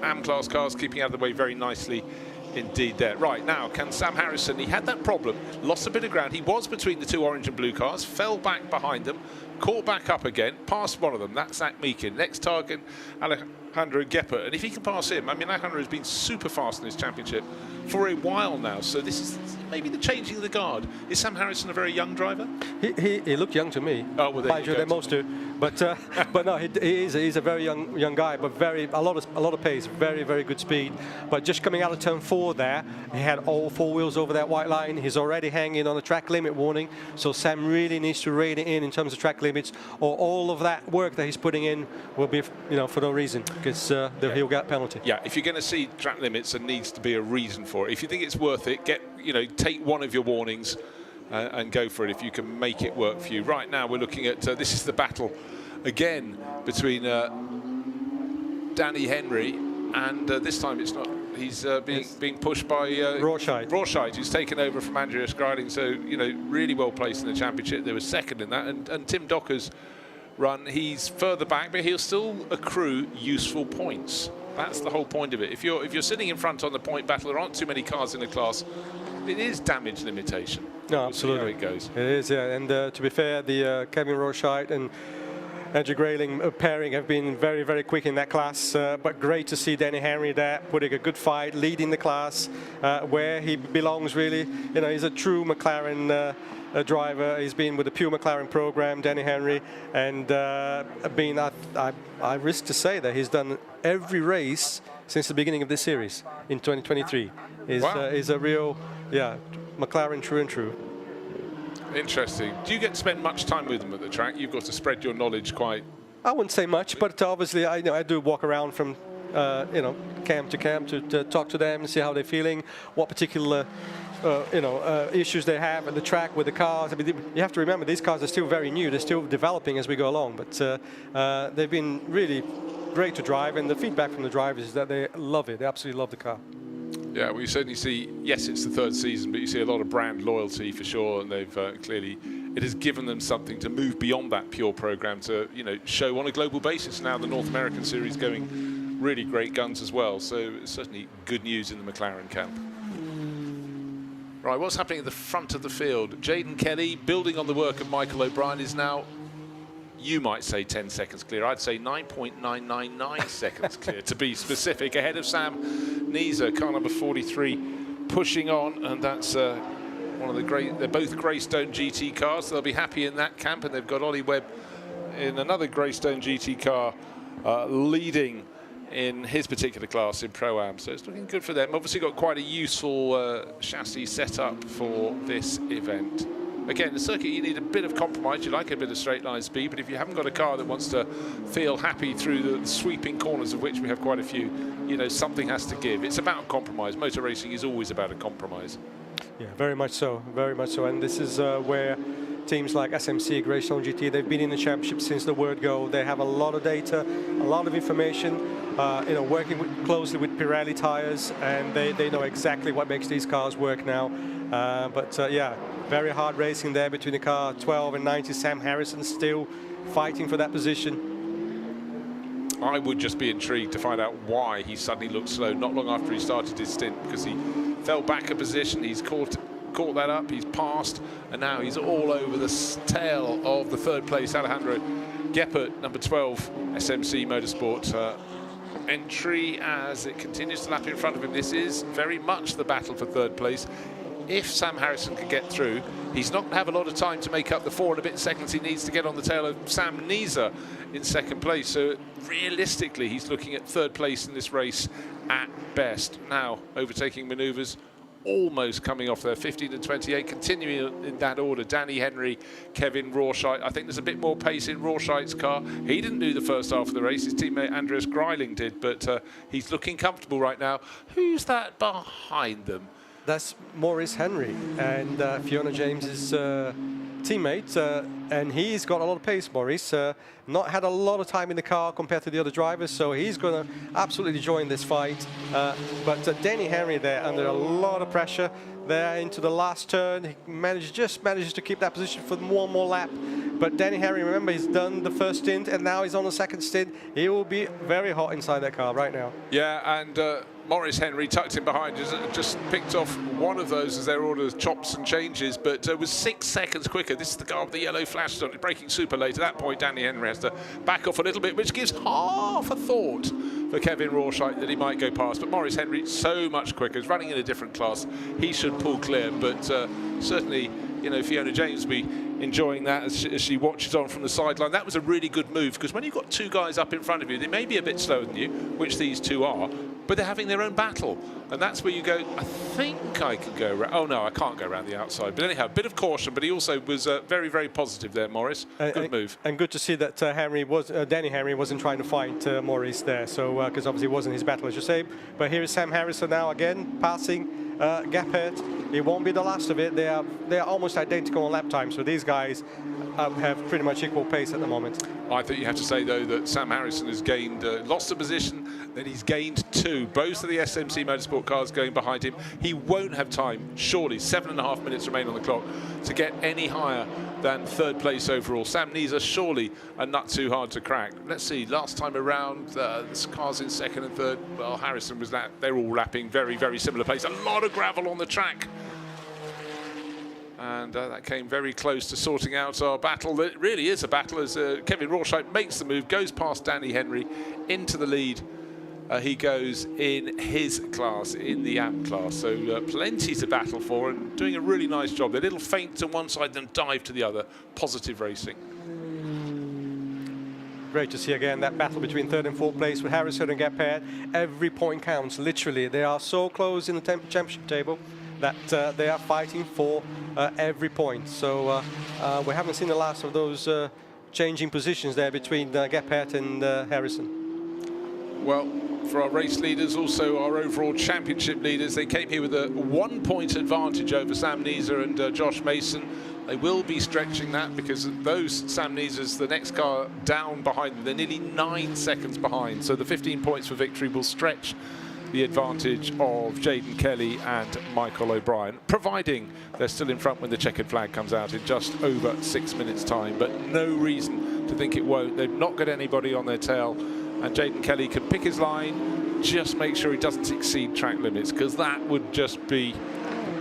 AM class cars keeping out of the way very nicely indeed there. Right, now can Sam Harrison, he had that problem, lost a bit of ground. He was between the two orange and blue cars, fell back behind them, caught back up again, passed one of them. That's Zach Meakin. Next target, Alejandro Geppert. And if he can pass him, Alejandro has been super fast in his championship for a while now. So this is maybe the changing of the guard. Is Sam Harrison a very young driver? He looked young to me. Oh, well, there you go. Most do. But no, he's a very young guy, but a lot of pace, very, very good speed. But just coming out of turn 4 there, he had all 4 wheels over that white line. He's already hanging on a track limit warning. So Sam really needs to rein it in terms of track limits, or all of that work that he's putting in will be, for no reason, because he'll get a penalty. Yeah, if you're going to see track limits, there needs to be a reason for it. If you think it's worth it, take one of your warnings and go for it if you can make it work for you. Right now we're looking at, this is the battle again between Danny Henry, and this time it's not, he's being pushed by Rawscheid, who's taken over from Andreas Griding, so really well placed in the championship. There was second in that, and Tim Docker's run, he's further back, but he'll still accrue useful points. That's the whole point of it. If you're sitting in front on the point battle, there aren't too many cars in the class. It is damage limitation. No, absolutely. We'll see how it goes. It is, yeah. And to be fair, the Kevin Rawscheid and Andrew Grayling pairing have been very, very quick in that class. But great to see Danny Henry there, putting a good fight, leading the class where he belongs, really. He's a true McLaren driver. He's been with the pure McLaren program, Danny Henry, and I risk to say that he's done every race since the beginning of this series in 2023. Is a real, McLaren true and true. Interesting. Do you get to spend much time with them at the track? You've got to spread your knowledge quite. I wouldn't say much, but obviously I do walk around from camp to camp to talk to them, see how they're feeling, what particular issues they have at the track with the cars. I mean, you have to remember these cars are still very new. They're still developing as we go along, but they've been really great to drive, and the feedback from the drivers is that they love it. They absolutely love the car. Yeah, well, you certainly see, yes, it's the 3rd season, but you see a lot of brand loyalty for sure, and they've clearly, it has given them something to move beyond that pure program to, show on a global basis. Now the North American series going really great guns as well, so it's certainly good news in the McLaren camp. Right, what's happening at the front of the field? Jaden Kelly, building on the work of Michael O'Brien, is now, you might say 10 seconds clear. I'd say 9.999 seconds clear, to be specific, ahead of Sam Neeser, car number 43, pushing on, and that's one of the great, they're both Greystone GT cars, so they'll be happy in that camp, and they've got Ollie Webb in another Greystone GT car leading in his particular class in Pro-Am, so it's looking good for them. Obviously got quite a useful chassis set up for this event. again, the circuit, you need a bit of compromise. You like a bit of straight line speed, but if you haven't got a car that wants to feel happy through the sweeping corners, of which we have quite a few, you know, something has to give. It's about compromise. Motor racing is always about a compromise. Yeah, very much so, very much so. And this is where teams like SMC, Gracestone GT, they've been in the championship since the word go. They have a lot of data, a lot of information, you know, working closely with Pirelli tires, and they know exactly what makes these cars work now. Yeah, very hard racing there between the car 12 and 90. Sam Harrison still fighting for that position. I would just be intrigued to find out why he suddenly looked slow not long after he started his stint, because he fell back a position, he's caught that up, he's passed, and now he's all over the tail of the third place Alejandro Geppert, number 12, SMC Motorsport entry, as it continues to lap in front of him. This is very much the battle for third place. If Sam Harrison can get through, he's not going to have a lot of time to make up the 4 and a bit seconds he needs to get on the tail of Sam Neeser in second place. So realistically, he's looking at third place in this race at best. Now, overtaking manoeuvres, almost coming off there, 15 and 28, continuing in that order. Danny Henry, Kevin Rawshite. I think there's a bit more pace in Rawshite's car. He didn't do the first half of the race. His teammate Andreas Greiling did, but he's looking comfortable right now. Who's that behind them? That's Maurice Henry, and Fiona James's teammate, and he's got a lot of pace, Maurice. Not had a lot of time in the car compared to the other drivers, so he's going to absolutely join this fight. But Danny Henry there under a lot of pressure there into the last turn. He just manages to keep that position for one more lap. But Danny Henry, remember, he's done the first stint and now he's on the second stint. He will be very hot inside that car right now. Yeah, and Maurice Henry tucked in behind, just picked off one of those as their order of chops and changes, but was 6 seconds quicker. This is the car with the yellow flashes on it, braking super late. At that point, Danny Henry has to back off a little bit, which gives half a thought for Kevin Rawshite that he might go past. But Maurice Henry, so much quicker. He's running in a different class. He should pull clear, but certainly, you know, Fiona James will be enjoying that as she watches on from the sideline. That was a really good move, because when you've got 2 guys up in front of you, they may be a bit slower than you, which these 2 are, but they're having their own battle. And that's where you go, I think I can go around. Oh, no, I can't go around the outside. But anyhow, a bit of caution, but he also was very, very positive there, Maurice. Good move. And good to see that Danny Henry wasn't trying to fight Maurice there, so because obviously it wasn't his battle, as you say. But here is Sam Harrison now again, passing Geppert. It won't be the last of it. They are almost identical on lap time, so these guys have pretty much equal pace at the moment. I think you have to say, though, that Sam Harrison has gained, lost a position, then he's gained 2. Both of the SMC Motorsport cars going behind him. He won't have time, surely, 7.5 minutes remain on the clock, to get any higher than third place overall. Sam Neeser, surely a nut too hard to crack. Let's see, last time around, the cars in second and third, well, Harrison was that. They're all lapping very, very similar pace. A lot of gravel on the track. And that came very close to sorting out our battle. It really is a battle as Kevin Rawshite makes the move, goes past Danny Henry into the lead. He goes in his class, in the AMP class. So plenty to battle for, and doing a really nice job. A little feint to one side, then dive to the other. Positive racing. Great to see again that battle between third and fourth place with Harrison and Geppert. Every point counts, literally. They are so close in the championship table that they are fighting for every point. So we haven't seen the last of those changing positions there between Geppert and Harrison. Well, for our race leaders, also our overall championship leaders, they came here with a 1-point advantage over Sam Neeser and Josh Mason. They will be stretching that, because those Sam Neesers, the next car down behind them, they're nearly 9 seconds behind. So the 15 points for victory will stretch the advantage of Jaden Kelly and Michael O'Brien, providing they're still in front when the checkered flag comes out in just over 6 minutes' time. But no reason to think it won't. They've not got anybody on their tail, and Jaden Kelly can pick his line, just make sure he doesn't exceed track limits, because that would just be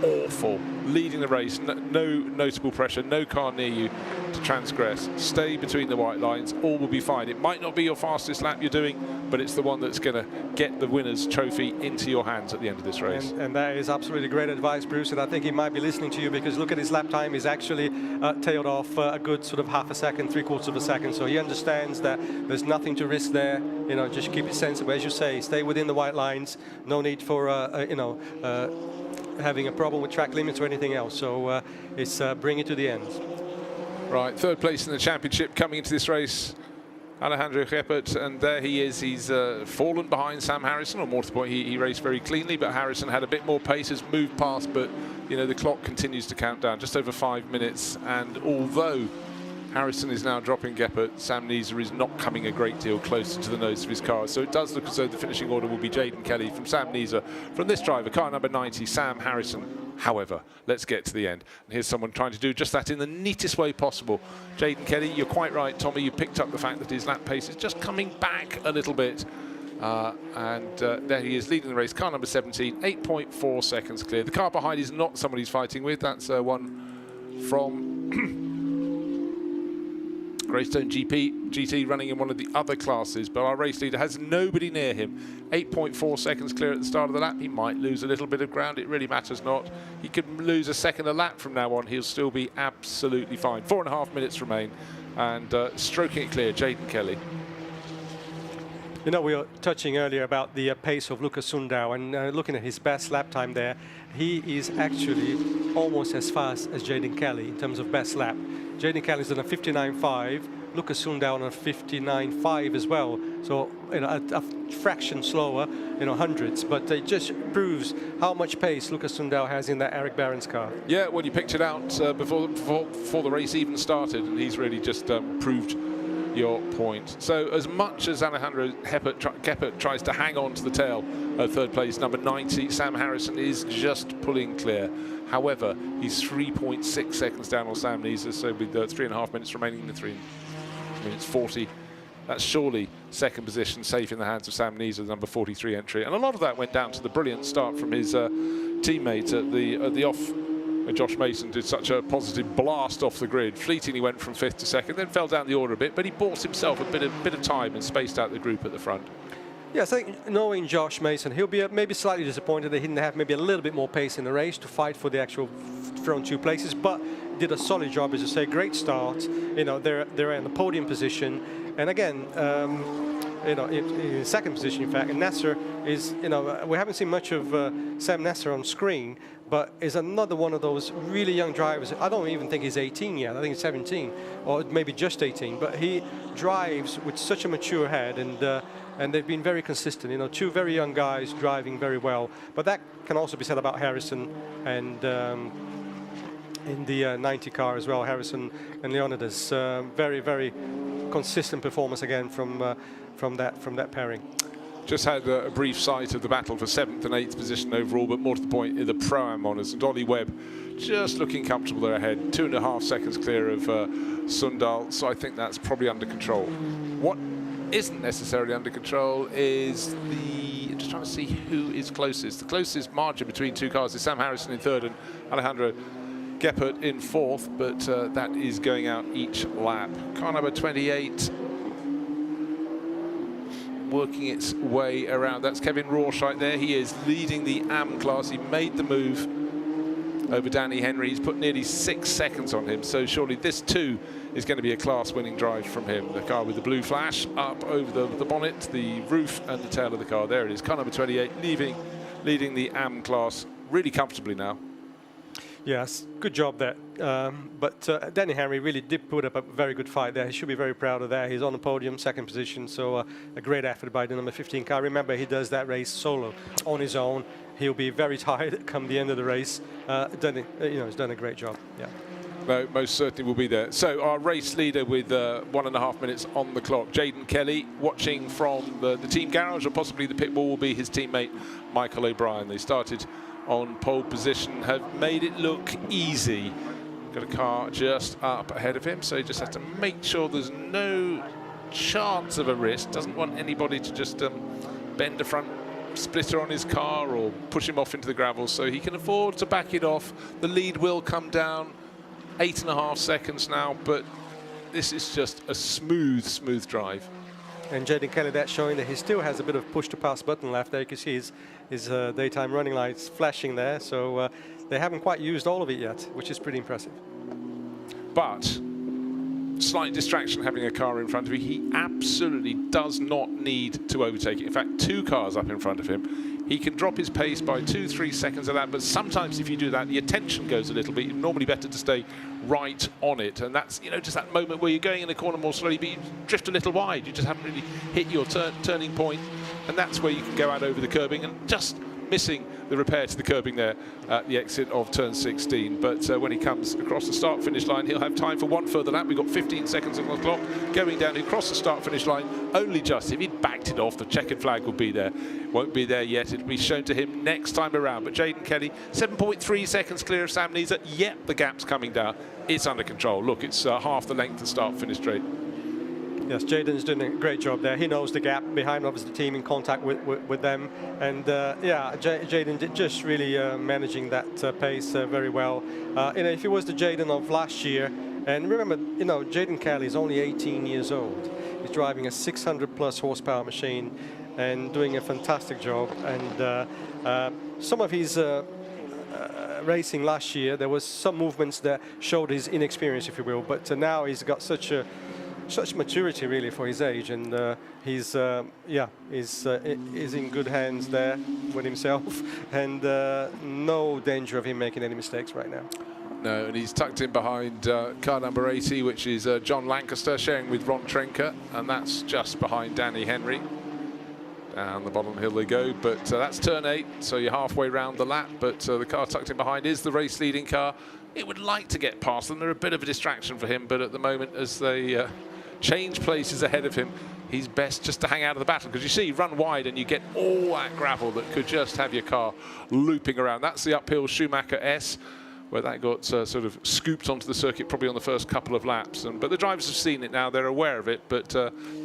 awful. Leading the race, no notable pressure, no car near you to transgress. Stay between the white lines, all will be fine. It might not be your fastest lap you're doing, but it's the one that's going to get the winner's trophy into your hands at the end of this race. And that is absolutely great advice, Bruce, and I think he might be listening to you, because look at his lap time. He's actually tailed off a good sort of half a second, 3/4 of a second, so he understands that there's nothing to risk there. You know, just keep it sensible, as you say, stay within the white lines. No need for having a problem with track limits or anything else. So it's bring it to the end. Right, third place in the championship coming into this race, Alejandro Geppert, and there he is. He's fallen behind Sam Harrison, or more to the point, he raced very cleanly, but Harrison had a bit more pace, has moved past, but you know, the clock continues to count down, just over 5 minutes, and although Harrison is now dropping Geppert, Sam Neser is not coming a great deal closer to the nose of his car, so it does look as though the finishing order will be Jaden Kelly from Sam Neser, from this driver, car number 90, Sam Harrison. However, let's get to the end. And here's someone trying to do just that in the neatest way possible. Jaden Kelly, you're quite right, Tommy. You picked up the fact that his lap pace is just coming back a little bit. There he is leading the race. Car number 17, 8.4 seconds clear. The car behind is not someone he's fighting with. That's one from Greystone GT running in one of the other classes, but our race leader has nobody near him. 8.4 seconds clear at the start of the lap. He might lose a little bit of ground. It really matters not. He could lose a second a lap from now on. He'll still be absolutely fine. 4.5 minutes remain, and stroking it clear, Jaden Kelly. You know, we were touching earlier about the pace of Lucas Sundau, and looking at his best lap time there, he is actually almost as fast as Jaden Kelly in terms of best lap. Jaden Kelly's on a 59.5, Lucas Sundau on a 59.5 as well. So, you know, a fraction slower, you know, hundreds, but it just proves how much pace Lucas Sundau has in that Eric Barron's car. Yeah, well, you picked it out before the race even started, and he's really just proved your point. So as much as Alejandro Geppert tries to hang on to the tail of third place, number 90, Sam Harrison is just pulling clear. However, he's 3.6 seconds down on Sam Neser, so with 3.5 minutes remaining in the 3 minutes 40, that's surely second position safe in the hands of Sam Neser, the number 43 entry. And a lot of that went down to the brilliant start from his teammate at the off. Josh Mason did such a positive blast off the grid. Fleetingly went from 5th to 2nd, then fell down the order a bit, but he bought himself a bit of time and spaced out the group at the front. Yes, I think knowing Josh Mason, he'll be maybe slightly disappointed that he didn't have maybe a little bit more pace in the race to fight for the actual front 2 places, but did a solid job, as you say, great start. You know, they're in the podium position, and again, you know, in second position, in fact, and Nasser is, you know, we haven't seen much of Sam Nasser on screen, but is another one of those really young drivers. I don't even think he's 18 yet. I think he's 17, or maybe just 18. But he drives with such a mature head, and they've been very consistent. You know, 2 very young guys driving very well. But that can also be said about Harrison and in the 90 car as well. Harrison and Leonidas, very, very consistent performance again from that pairing. Just had a brief sight of the battle for 7th and 8th position overall, but more to the point, the ProAm honours. And Ollie Webb just looking comfortable there ahead, 2.5 seconds clear of Sundal, so I think that's probably under control. What isn't necessarily under control is just trying to see who is closest. The closest margin between 2 cars is Sam Harrison in 3rd and Alejandro Geppert in 4th, but that is going out each lap. Car number 28 working its way around. That's Kevin Rorsch right there. He is leading the AM class. He made the move over Danny Henry. He's put nearly 6 seconds on him, so surely this too is going to be a class-winning drive from him. The car with the blue flash up over the bonnet, the roof and the tail of the car. There it is, car number 28 leading the AM class really comfortably now. Yes, good job there. But Danny Henry really did put up a very good fight there. He should be very proud of that. He's on the podium, 2nd position, so a great effort by the number 15 car. Remember, he does that race solo on his own. He'll be very tired come the end of the race. He's done a great job. Yeah. No, most certainly will be there. So our race leader with 1.5 minutes on the clock, Jaden Kelly, watching from the team garage, or possibly the pit wall will be his teammate Michael O'Brien. They started on pole position, have made it look easy. Got a car just up ahead of him, so he just has to make sure there's no chance of a risk. Doesn't want anybody to just bend a front splitter on his car or push him off into the gravel, so he can afford to back it off. The lead will come down, 8.5 seconds now, but this is just a smooth drive. And Jaden Kelly, that's showing that he still has a bit of push to pass button left there. You can see his daytime running lights flashing there, so they haven't quite used all of it yet, which is pretty impressive. But slight distraction having a car in front of him. He absolutely does not need to overtake it. In fact, 2 cars up in front of him. He can drop his pace by 2-3 seconds of that, but sometimes if you do that, the attention goes a little bit. Normally better to stay right on it, and that's, you know, just that moment where you're going in the corner more slowly, but you drift a little wide. You just haven't really hit your turning point, and that's where you can go out over the curbing and just missing the repair to the curbing there at the exit of turn 16. But when he comes across the start-finish line, he'll have time for one further lap. We've got 15 seconds on the clock. Going down across the start-finish line, only just. If he'd backed it off, the checkered flag would be there. Won't be there yet. It'll be shown to him next time around. But Jaden Kelly, 7.3 seconds clear of Sam Neeser. Yet the gap's coming down. It's under control. Look, it's half the length of start-finish straight. Yes, Jaden's doing a great job there. He knows the gap behind, obviously, the team in contact with them. And yeah, Jaden just really managing that pace very well. You know, if it was the Jaden of last year, and remember, you know, Jaden Kelly is only 18 years old. He's driving a 600+ horsepower machine and doing a fantastic job. And some of his racing last year, there was some movements that showed his inexperience, if you will. But now he's got such maturity really for his age, and he's in good hands there with himself, and no danger of him making any mistakes right now. No, and he's tucked in behind car number 80, which is John Lancaster, sharing with Ron Trenker, and that's just behind Danny Henry. Down the bottom hill they go, but that's turn 8, so you're halfway round the lap, but the car tucked in behind is the race leading car. It would like to get past them. They're a bit of a distraction for him, but at the moment, as they change places ahead of him, he's best just to hang out of the battle, because you see, run wide and you get all that gravel that could just have your car looping around. That's the uphill Schumacher S, where that got sort of scooped onto the circuit probably on the first couple of laps. But the drivers have seen it now, they're aware of it, but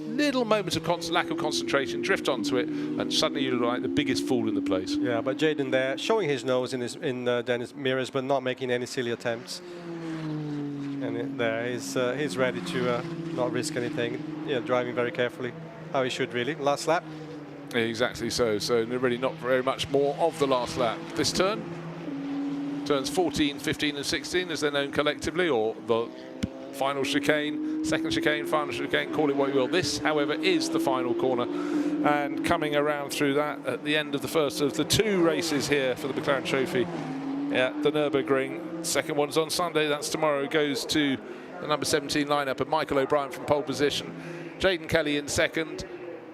little moments of lack of concentration, drift onto it, and suddenly you look like the biggest fool in the place. Yeah, but Jaden there, showing his nose in Dennis mirrors, but not making any silly attempts. And there he's ready to not risk anything. Yeah, driving very carefully, how he should really. Last lap. Exactly so. So really not very much more of the last lap. This turn, turns 14, 15 and 16 as they're known collectively, or the final chicane, second chicane, final chicane, call it what you will. This, however, is the final corner. And coming around through that at the end of the first of the 2 races here for the McLaren Trophy at the Nürburgring. Second one's on Sunday, that's tomorrow, goes to the number 17 lineup of Michael O'Brien from pole position. Jaden Kelly in second,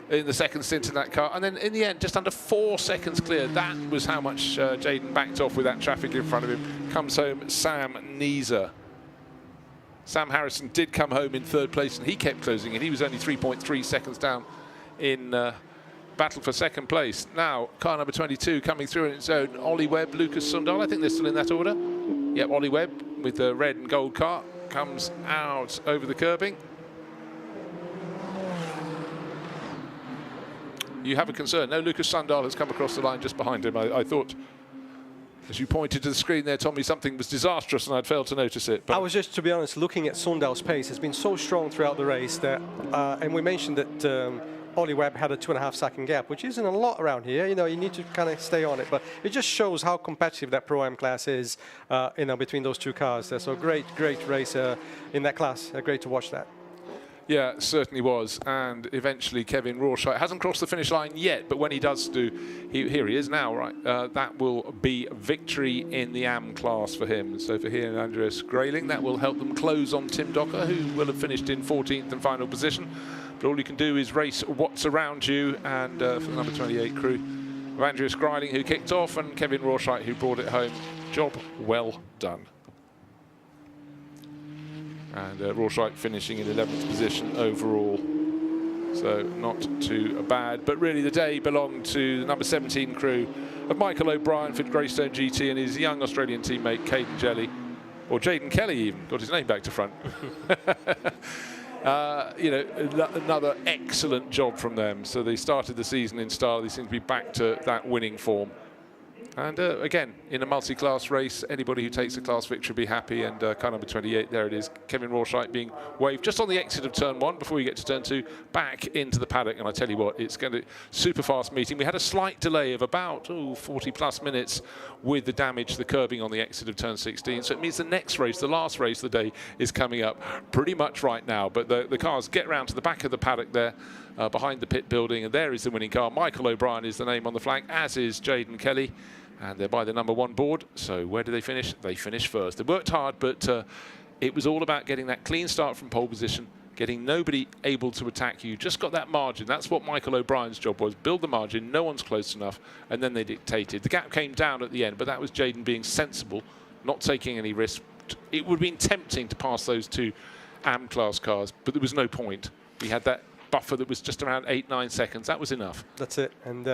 in the second stint in that car, and then in the end just under 4 seconds clear. That was how much Jaden backed off with that traffic in front of him. Comes home Sam Neeser. Sam Harrison did come home in 3rd place, and he kept closing in. He was only 3.3 seconds down in battle for 2nd place. Now car number 22 coming through in its own, Ollie Webb, Lucas Sundal, I think they're still in that order. Yep, Ollie Webb with the red and gold car comes out over the curbing. You have a concern. No, Lucas Sundal has come across the line just behind him. I thought, as you pointed to the screen there, Tommy, something was disastrous and I'd failed to notice it. But I was just, to be honest, looking at Sundal's pace. It's been so strong throughout the race that, and we mentioned that Ollie Webb had a 2.5-second gap, which isn't a lot around here. You know, you need to kind of stay on it, but it just shows how competitive that Pro-Am class is, you know, between those 2 cars. So great race in that class. Great to watch that. Yeah, it certainly was. And eventually Kevin Rorschach hasn't crossed the finish line yet, but when he does do, here he is now, right? That will be victory in the AM class for him. So for he and Andreas Grayling, that will help them close on Tim Docker, who will have finished in 14th and final position. But all you can do is race what's around you, and for the number 28 crew of Andreas Grayling, who kicked off, and Kevin Rorschach, who brought it home. Job well done. And Rorschach finishing in 11th position overall, so not too bad. But really the day belonged to the number 17 crew of Michael O'Brien for Greystone GT and his young Australian teammate Caden Jelly, or Jaden Kelly even, got his name back to front. You know, another excellent job from them. So they started the season in style. They seem to be back to that winning form. And again, in a multi-class race, anybody who takes a class victory will be happy. And car number 28, there it is, Kevin Rawshite being waved just on the exit of turn 1 before we get to turn 2, back into the paddock. And I tell you what, it's going to super fast meeting. We had a slight delay of about 40 plus minutes with the damage, the curbing on the exit of turn 16. So it means the next race, the last race of the day, is coming up pretty much right now. But the cars get round to the back of the paddock there, behind the pit building, and there is the winning car. Michael O'Brien is the name on the flag, as is Jaden Kelly. And they're by the number 1 board. So where do they finish? They finish first. They worked hard, but it was all about getting that clean start from pole position, getting nobody able to attack you. Just got that margin. That's what Michael O'Brien's job was. Build the margin. No one's close enough. And then they dictated. The gap came down at the end, but that was Jaden being sensible, not taking any risk. It would have been tempting to pass those 2 AM class cars, but there was no point. We had that buffer that was just around 8-9 seconds. That was enough. That's it. And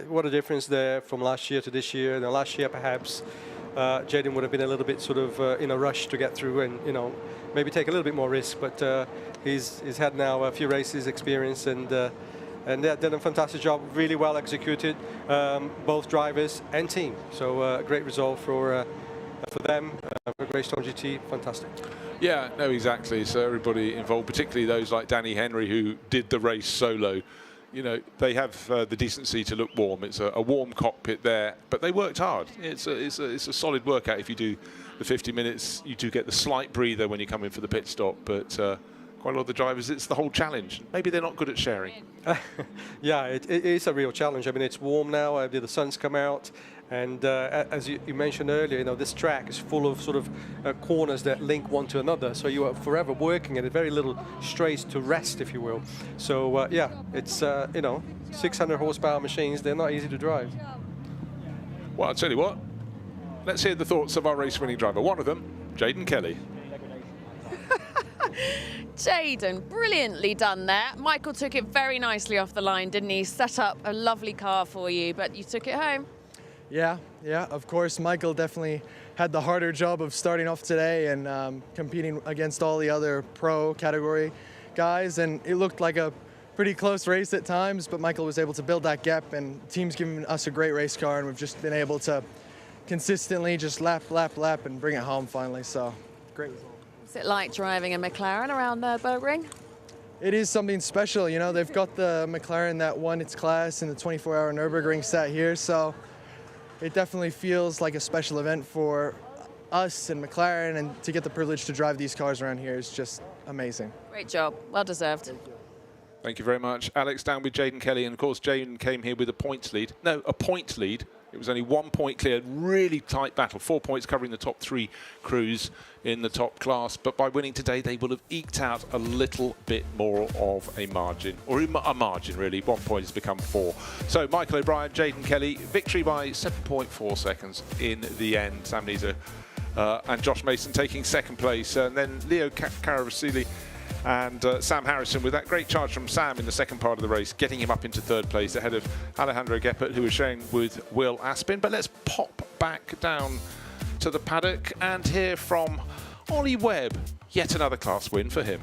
what a difference there from last year to this year. Now, last year, perhaps, Jaden would have been a little bit sort of in a rush to get through and, you know, maybe take a little bit more risk. But he's had now a few races experience, and they did a fantastic job, really well executed, both drivers and team. So great result for them, for Greystone GT, fantastic. Yeah, no, exactly. So everybody involved, particularly those like Danny Henry, who did the race solo, you know, they have the decency to look warm. It's a warm cockpit there, but they worked hard. It's a solid workout. If you do the 50 minutes, you do get the slight breather when you come in for the pit stop, but quite a lot of the drivers, it's the whole challenge. Maybe they're not good at sharing. Yeah, it is a real challenge. I mean, it's warm now. The sun's come out. And as you mentioned earlier, you know, this track is full of sort of corners that link one to another. So you are forever working, and very little strays to rest, if you will. So yeah, it's you know, 600 horsepower machines. They're not easy to drive. Well, I'll tell you what. Let's hear the thoughts of our race-winning driver. One of them, Jaden Kelly. Jaden, brilliantly done there. Michael took it very nicely off the line, didn't he? Set up a lovely car for you, but you took it home. Yeah, of course. Michael definitely had the harder job of starting off today and competing against all the other pro category guys, and it looked like a pretty close race at times, but Michael was able to build that gap, and the team's given us a great race car, and we've just been able to consistently just lap, and bring it home finally, so great result. What's it like driving a McLaren around Nürburgring? It is something special, you know. They've got the McLaren that won its class in the 24-hour Nürburgring set here, so it definitely feels like a special event for us and McLaren, and to get the privilege to drive these cars around here is just amazing. Great job. Well deserved. Thank you very much. Alex down with Jaden Kelly, and of course Jaden came here with a points lead. No, a point lead. It was only 1 point clear, really tight battle. 4 points covering the top 3 crews in the top class. But by winning today, they will have eked out a little bit more of a margin, or a margin really. 1 point has become 4. So Michael O'Brien, Jaden Kelly, victory by 7.4 seconds in the end. Sam Neeser and Josh Mason taking second place, and then Leo Caravasili and Sam Harrison, with that great charge from Sam in the second part of the race, getting him up into third place ahead of Alejandro Geppert, who was sharing with Will Aspin. But let's pop back down to the paddock and hear from Ollie Webb. Yet another class win for him.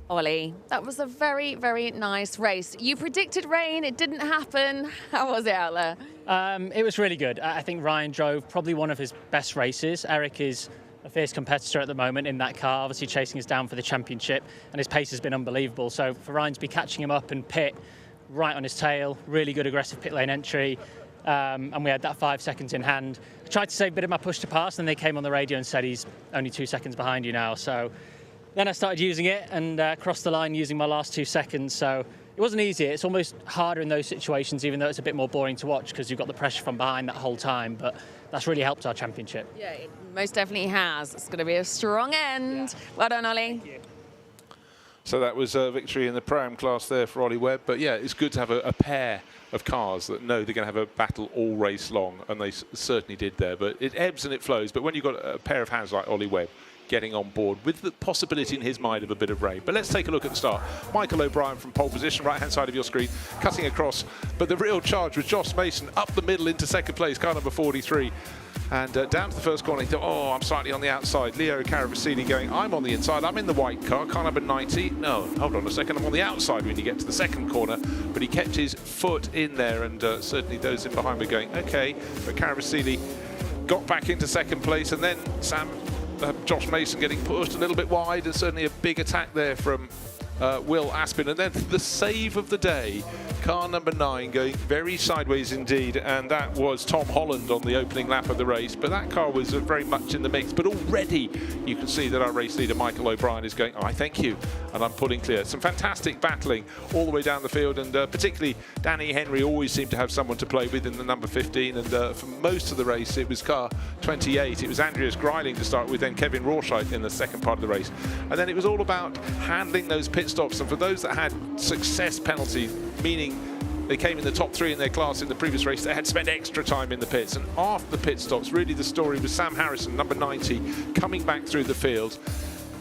Ollie, that was a very, very nice race. You predicted rain, it didn't happen. How was it out there? It was really good. I think Ryan drove probably one of his best races. Eric is a fierce competitor at the moment in that car, obviously chasing us down for the championship, and his pace has been unbelievable. So for Ryan to be catching him up and pit right on his tail, really good aggressive pit lane entry, and we had that 5 seconds in hand. I tried to save a bit of my push to pass, and they came on the radio and said he's only 2 seconds behind you now. So then I started using it and crossed the line using my last 2 seconds. So it wasn't easy. It's almost harder in those situations, even though it's a bit more boring to watch because you've got the pressure from behind that whole time. But that's really helped our championship. Yeah, it most definitely has. It's going to be a strong end. Yeah. Well done, Ollie. So that was a victory in the ProAm class there for Ollie Webb. But yeah, it's good to have a pair of cars that know they're going to have a battle all race long, and they certainly did there. But it ebbs and it flows. But when you've got a pair of hands like Ollie Webb getting on board with the possibility in his mind of a bit of rain. But let's take a look at the start. Michael O'Brien from pole position, right-hand side of your screen, cutting across. But the real charge was Josh Mason up the middle into second place, car number 43. And down to the first corner, he thought, oh, I'm slightly on the outside. Leo Caravasini going, I'm on the inside, I'm in the white car, car number 90. No, hold on a second, I'm on the outside when you get to the second corner. But he kept his foot in there, and certainly those in behind were going, okay. But Caravasini got back into second place, and then Josh Mason getting pushed a little bit wide, and certainly a big attack there from Will Aspin. And then the save of the day, car number 9 going very sideways indeed, and that was Tom Holland on the opening lap of the race. But that car was very much in the mix, but already you can see that our race leader Michael O'Brien is going, I thank you, and I'm pulling clear. Some fantastic battling all the way down the field, and particularly Danny Henry always seemed to have someone to play with in the number 15, and for most of the race it was car 28. It was Andreas Greiling to start with, then Kevin Rorschach in the second part of the race, and then it was all about handling those pit stops. And for those that had success penalty, meaning they came in the top 3 in their class in the previous race, they had spent extra time in the pits. And after the pit stops, really the story was Sam Harrison, number 90, coming back through the field,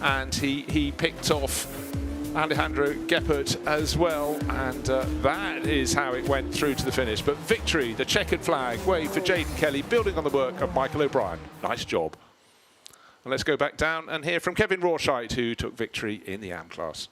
and he picked off Alejandro Geppert as well, and that is how it went through to the finish. But victory, the checkered flag, wave for Jaden Kelly, building on the work of Michael O'Brien. Nice job. And let's go back down and hear from Kevin Rorschach, who took victory in the AM class.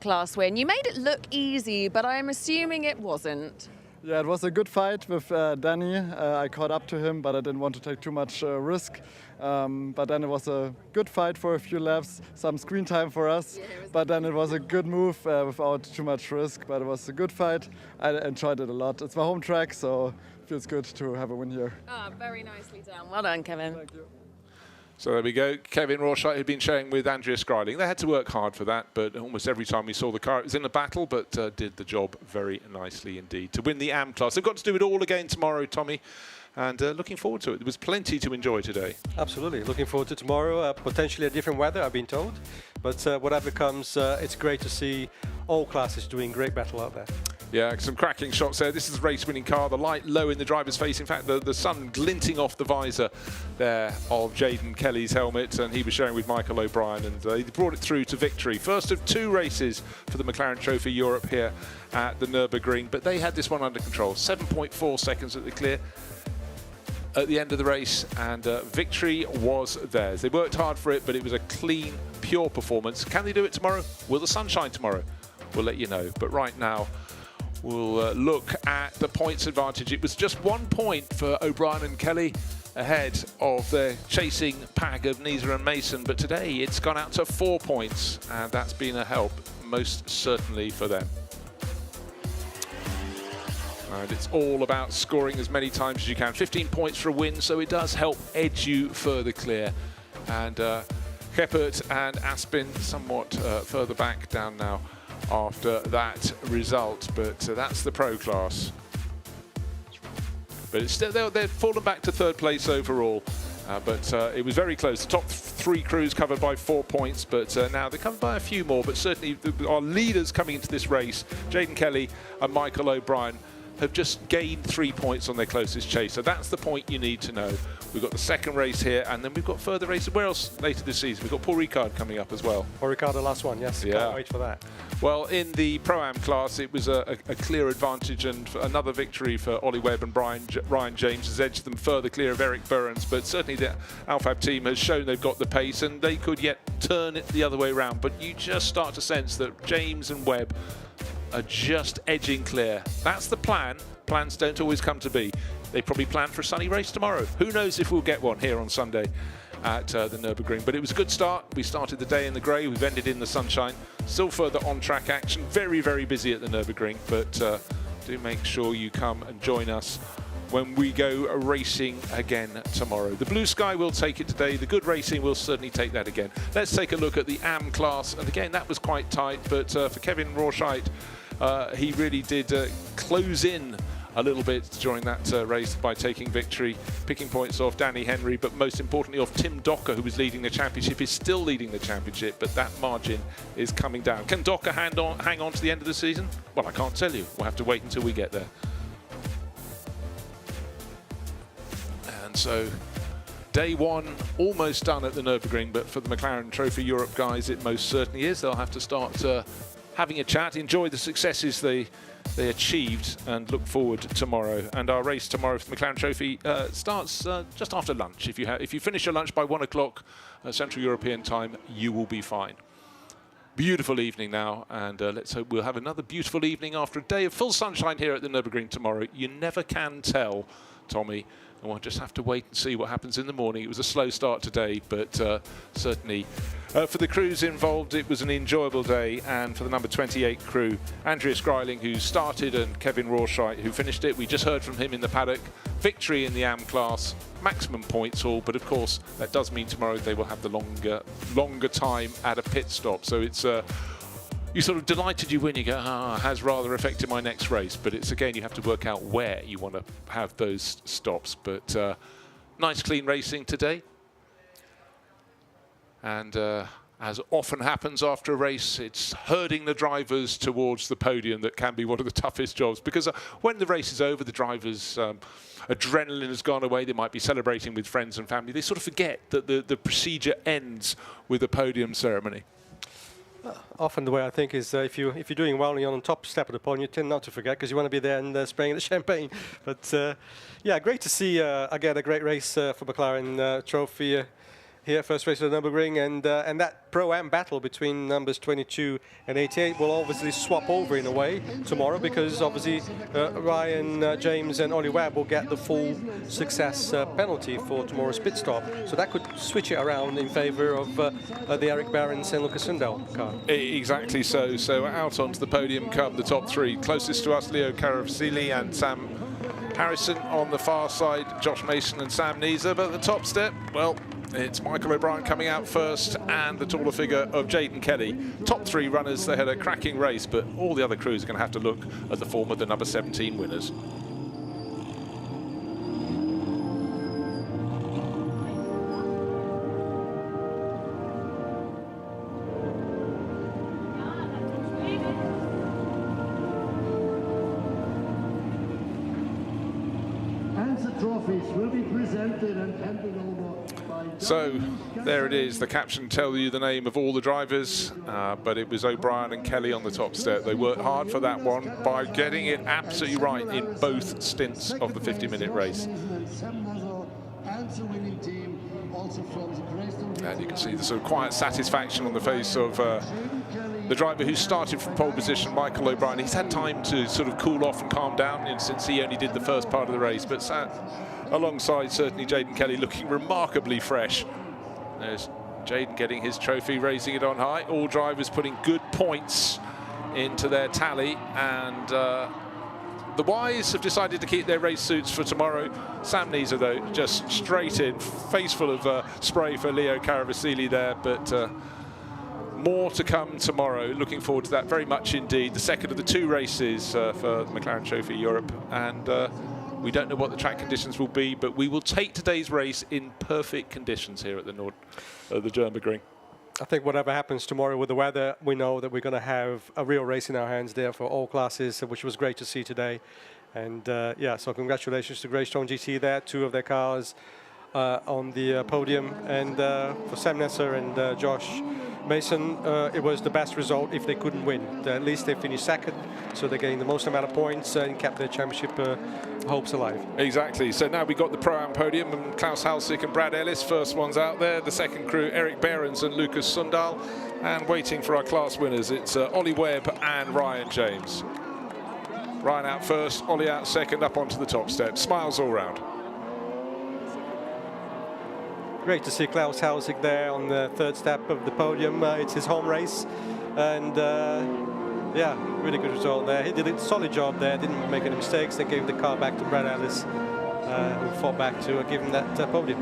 Class win. You made it look easy, but I'm assuming it wasn't. Yeah, it was a good fight with Danny. I caught up to him, but I didn't want to take too much risk. But then it was a good fight for a few laps, some screen time for us. But then it was a good move without too much risk. But it was a good fight. I enjoyed it a lot. It's my home track, so it feels good to have a win here. Ah, very nicely done. Well done, Kevin. Thank you. So there we go. Kevin Rorschach had been showing with Andreas Greiling. They had to work hard for that, but almost every time we saw the car, it was in a battle, but did the job very nicely indeed to win the AM class. They've got to do it all again tomorrow, Tommy, and looking forward to it. There was plenty to enjoy today. Absolutely. Looking forward to tomorrow. Potentially a different weather, I've been told. But whatever comes, it's great to see all classes doing great battle out there. Yeah, some cracking shots there. This is a race-winning car. The light low in the driver's face. In fact, the sun glinting off the visor there of Jaden Kelly's helmet, and he was sharing with Michael O'Brien, and they brought it through to victory. First of 2 races for the McLaren Trophy Europe here at the Nürburgring, but they had this one under control. 7.4 seconds at the clear at the end of the race, and victory was theirs. They worked hard for it, but it was a clean, pure performance. Can they do it tomorrow? Will the sun shine tomorrow? We'll let you know. But right now, we'll look at the points advantage. It was just 1 point for O'Brien and Kelly ahead of their chasing pack of Nisa and Mason, but today it's gone out to 4 points, and that's been a help most certainly for them. And it's all about scoring as many times as you can. 15 points for a win, so it does help edge you further clear. And Geppert and Aspin somewhat further back down now after that result, but that's the pro class. But it's still, they've fallen back to 3rd place overall, but it was very close. The top 3 crews covered by 4 points, but now they're covered by a few more. But certainly our leaders coming into this race, Jaden Kelly and Michael O'Brien, have just gained 3 points on their closest chase. So that's the point you need to know. We've got the second race here, and then we've got further races. Where else later this season? We've got Paul Ricard coming up as well. Paul Ricard, the last one, yes. Yeah. Can't wait for that. Well, in the Pro-Am class, it was a clear advantage, and another victory for Ollie Webb and Ryan James has edged them further clear of Eric Burns. But certainly the Alfab team has shown they've got the pace, and they could yet turn it the other way around. But you just start to sense that James and Webb are just edging clear. That's the plan. Plans don't always come to be. They probably plan for a sunny race tomorrow. Who knows if we'll get one here on Sunday at the Nürburgring. But it was a good start. We started the day in the grey. We've ended in the sunshine. Still further on-track action. Very, very busy at the Nürburgring. But do make sure you come and join us when we go racing again tomorrow. The blue sky will take it today. The good racing will certainly take that again. Let's take a look at the AM class. And again, that was quite tight. But for Kevin Rorschach, he really did close in a little bit during that race by taking victory, picking points off Danny Henry, but most importantly off Tim Docker, who was leading the championship, is still leading the championship, but that margin is coming down. Can Docker hang on to the end of the season? Well, I can't tell you. We'll have to wait until we get there. And so day 1 almost done at the Nürburgring, but for the McLaren Trophy Europe guys, it most certainly is. They'll have to start having a chat, enjoy the successes they achieved, and look forward to tomorrow. And our race tomorrow for the McLaren Trophy starts just after lunch. If you finish your lunch by 1 o'clock Central European time, you will be fine. Beautiful evening now, and let's hope we'll have another beautiful evening after a day of full sunshine here at the Nürburgring tomorrow. You never can tell, Tommy, and we'll just have to wait and see what happens in the morning. It was a slow start today, but certainly for the crews involved, it was an enjoyable day. And for the number 28 crew, Andreas Greiling, who started, and Kevin Rawshite, who finished it. We just heard from him in the paddock. Victory in the AM class, maximum points all, but of course that does mean tomorrow they will have the longer time at a pit stop. So it's you sort of delighted you win, you go, has rather affected my next race. But it's, again, you have to work out where you want to have those stops. But nice clean racing today. And as often happens after a race, it's herding the drivers towards the podium that can be one of the toughest jobs. Because when the race is over, the drivers' adrenaline has gone away. They might be celebrating with friends and family. They sort of forget that the procedure ends with a podium ceremony. Often the way I think is if you're doing well and you're on the top step of the podium, you tend not to forget because you want to be there and spraying the champagne. But yeah, great to see again a great race for McLaren Trophy here, first race of the Nürburgring, and that Pro-Am battle between numbers 22 and 88 will obviously swap over in a way tomorrow, because obviously Ryan James and Ollie Webb will get the full success penalty for tomorrow's pit stop. So that could switch it around in favour of the Eric Behrens and Lucas Sundal car. Exactly so. So out onto the podium come the top three. Closest to us, Leo Caravasili and Sam Harrison. On the far side, Josh Mason and Sam Neeser. But at the top step, well, it's Michael O'Brien coming out first, and the taller figure of Jaden Kelly. Top three runners, they had a cracking race, but all the other crews are going to have to look at the form of the number 17 winners. And the trophies will be presented and handed over. So there it is. The caption tells you the name of all the drivers, but it was O'Brien and Kelly on the top step. They worked hard for that one by getting it absolutely right in both stints of the 50-minute race. And you can see the sort of quiet satisfaction on the face of the driver who started from pole position, Michael O'Brien. He's had time to sort of cool off and calm down since he only did the first part of the race, but sat alongside certainly Jaden Kelly, looking remarkably fresh. There's Jaden getting his trophy, raising it on high. All drivers putting good points into their tally, and the Wise have decided to keep their race suits for tomorrow. Sam Neeser, though, just straight in, face full of spray for Leo Caravasili there, but more to come tomorrow. Looking forward to that very much indeed. The second of the two races for the McLaren Trophy Europe, and we don't know what the track conditions will be, but we will take today's race in perfect conditions here at the Nürburgring. I think whatever happens tomorrow with the weather, we know that we're going to have a real race in our hands there for all classes, which was great to see today. And yeah, so congratulations to Greystone GT there, two of their cars on the podium. And for Sam Nesser and Josh Mason, it was the best result if they couldn't win. At least they finished second, so they're getting the most amount of points and kept their championship hopes alive. Exactly. So now we've got the Pro-Am podium, and Klaus Halsik and Brad Ellis, first ones out there. The second crew, Eric Behrens and Lucas Sundal. And waiting for our class winners, it's Ollie Webb and Ryan James. Ryan out first, Ollie out second, up onto the top step. Smiles all round. Great to see Klaus Halsik there on the third step of the podium. It's his home race, and yeah, really good result there. He did a solid job there, didn't make any mistakes. They gave the car back to Brad Ellis, who fought back to give him that podium.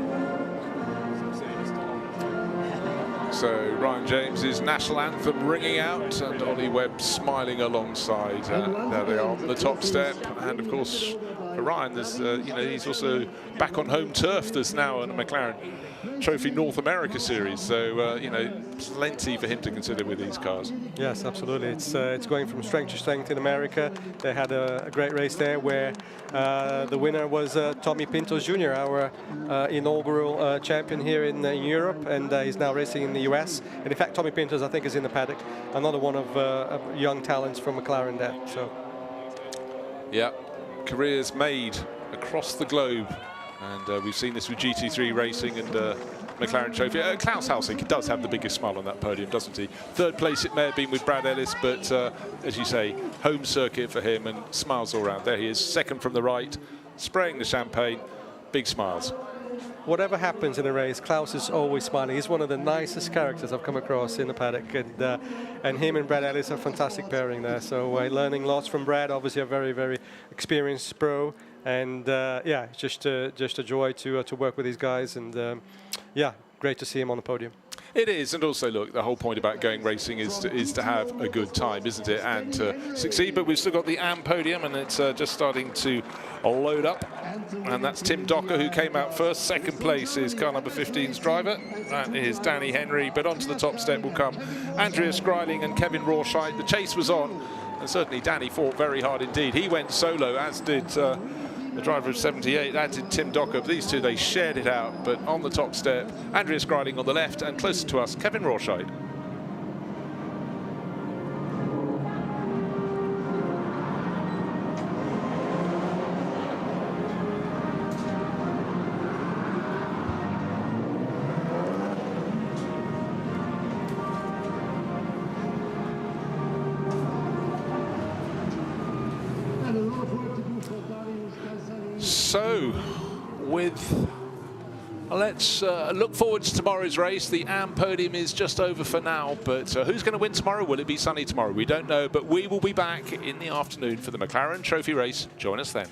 So Ryan James's national anthem ringing out, and Ollie Webb smiling alongside. There they are on the top step, and of course for Ryan, there's you know, he's also back on home turf. There's now a McLaren Trophy North America Series, so you know, plenty for him to consider with these cars. Yes, absolutely. It's going from strength to strength in America. They had a great race there where the winner was Tommy Pintos Jr., our inaugural champion here in Europe, and he's now racing in the US. And in fact, Tommy Pintos, I think, is in the paddock. Another one of young talents from McLaren there. So, yeah, careers made across the globe. And we've seen this with GT3 racing and McLaren Trophy. Klaus Halsik does have the biggest smile on that podium, doesn't he? Third place it may have been with Brad Ellis, but as you say, home circuit for him and smiles all around. There he is, second from the right, spraying the champagne, big smiles. Whatever happens in a race, Klaus is always smiling. He's one of the nicest characters I've come across in the paddock, and him and Brad Ellis are a fantastic pairing there. So learning lots from Brad, obviously a very, very experienced pro. And yeah, just a joy to work with these guys, and yeah, great to see him on the podium. It is, and also look, the whole point about going racing is to have a good time, isn't it, and to succeed. But we've still got the AM podium, and it's just starting to load up. And that's Tim Docker, who came out first. Second place is car number 15's driver. That is Danny Henry. But onto the top step will come Andreas Greiling and Kevin Rawshite. The chase was on, and certainly Danny fought very hard indeed. He went solo, as did the driver of 78, that did Tim Docker. These two, they shared it out, but on the top step, Andreas Greiling on the left, and closer to us, Kevin Rawshite. So, let's look forward to tomorrow's race. The AM podium is just over for now, but who's going to win tomorrow? Will it be sunny tomorrow? We don't know, but we will be back in the afternoon for the McLaren Trophy race. Join us then.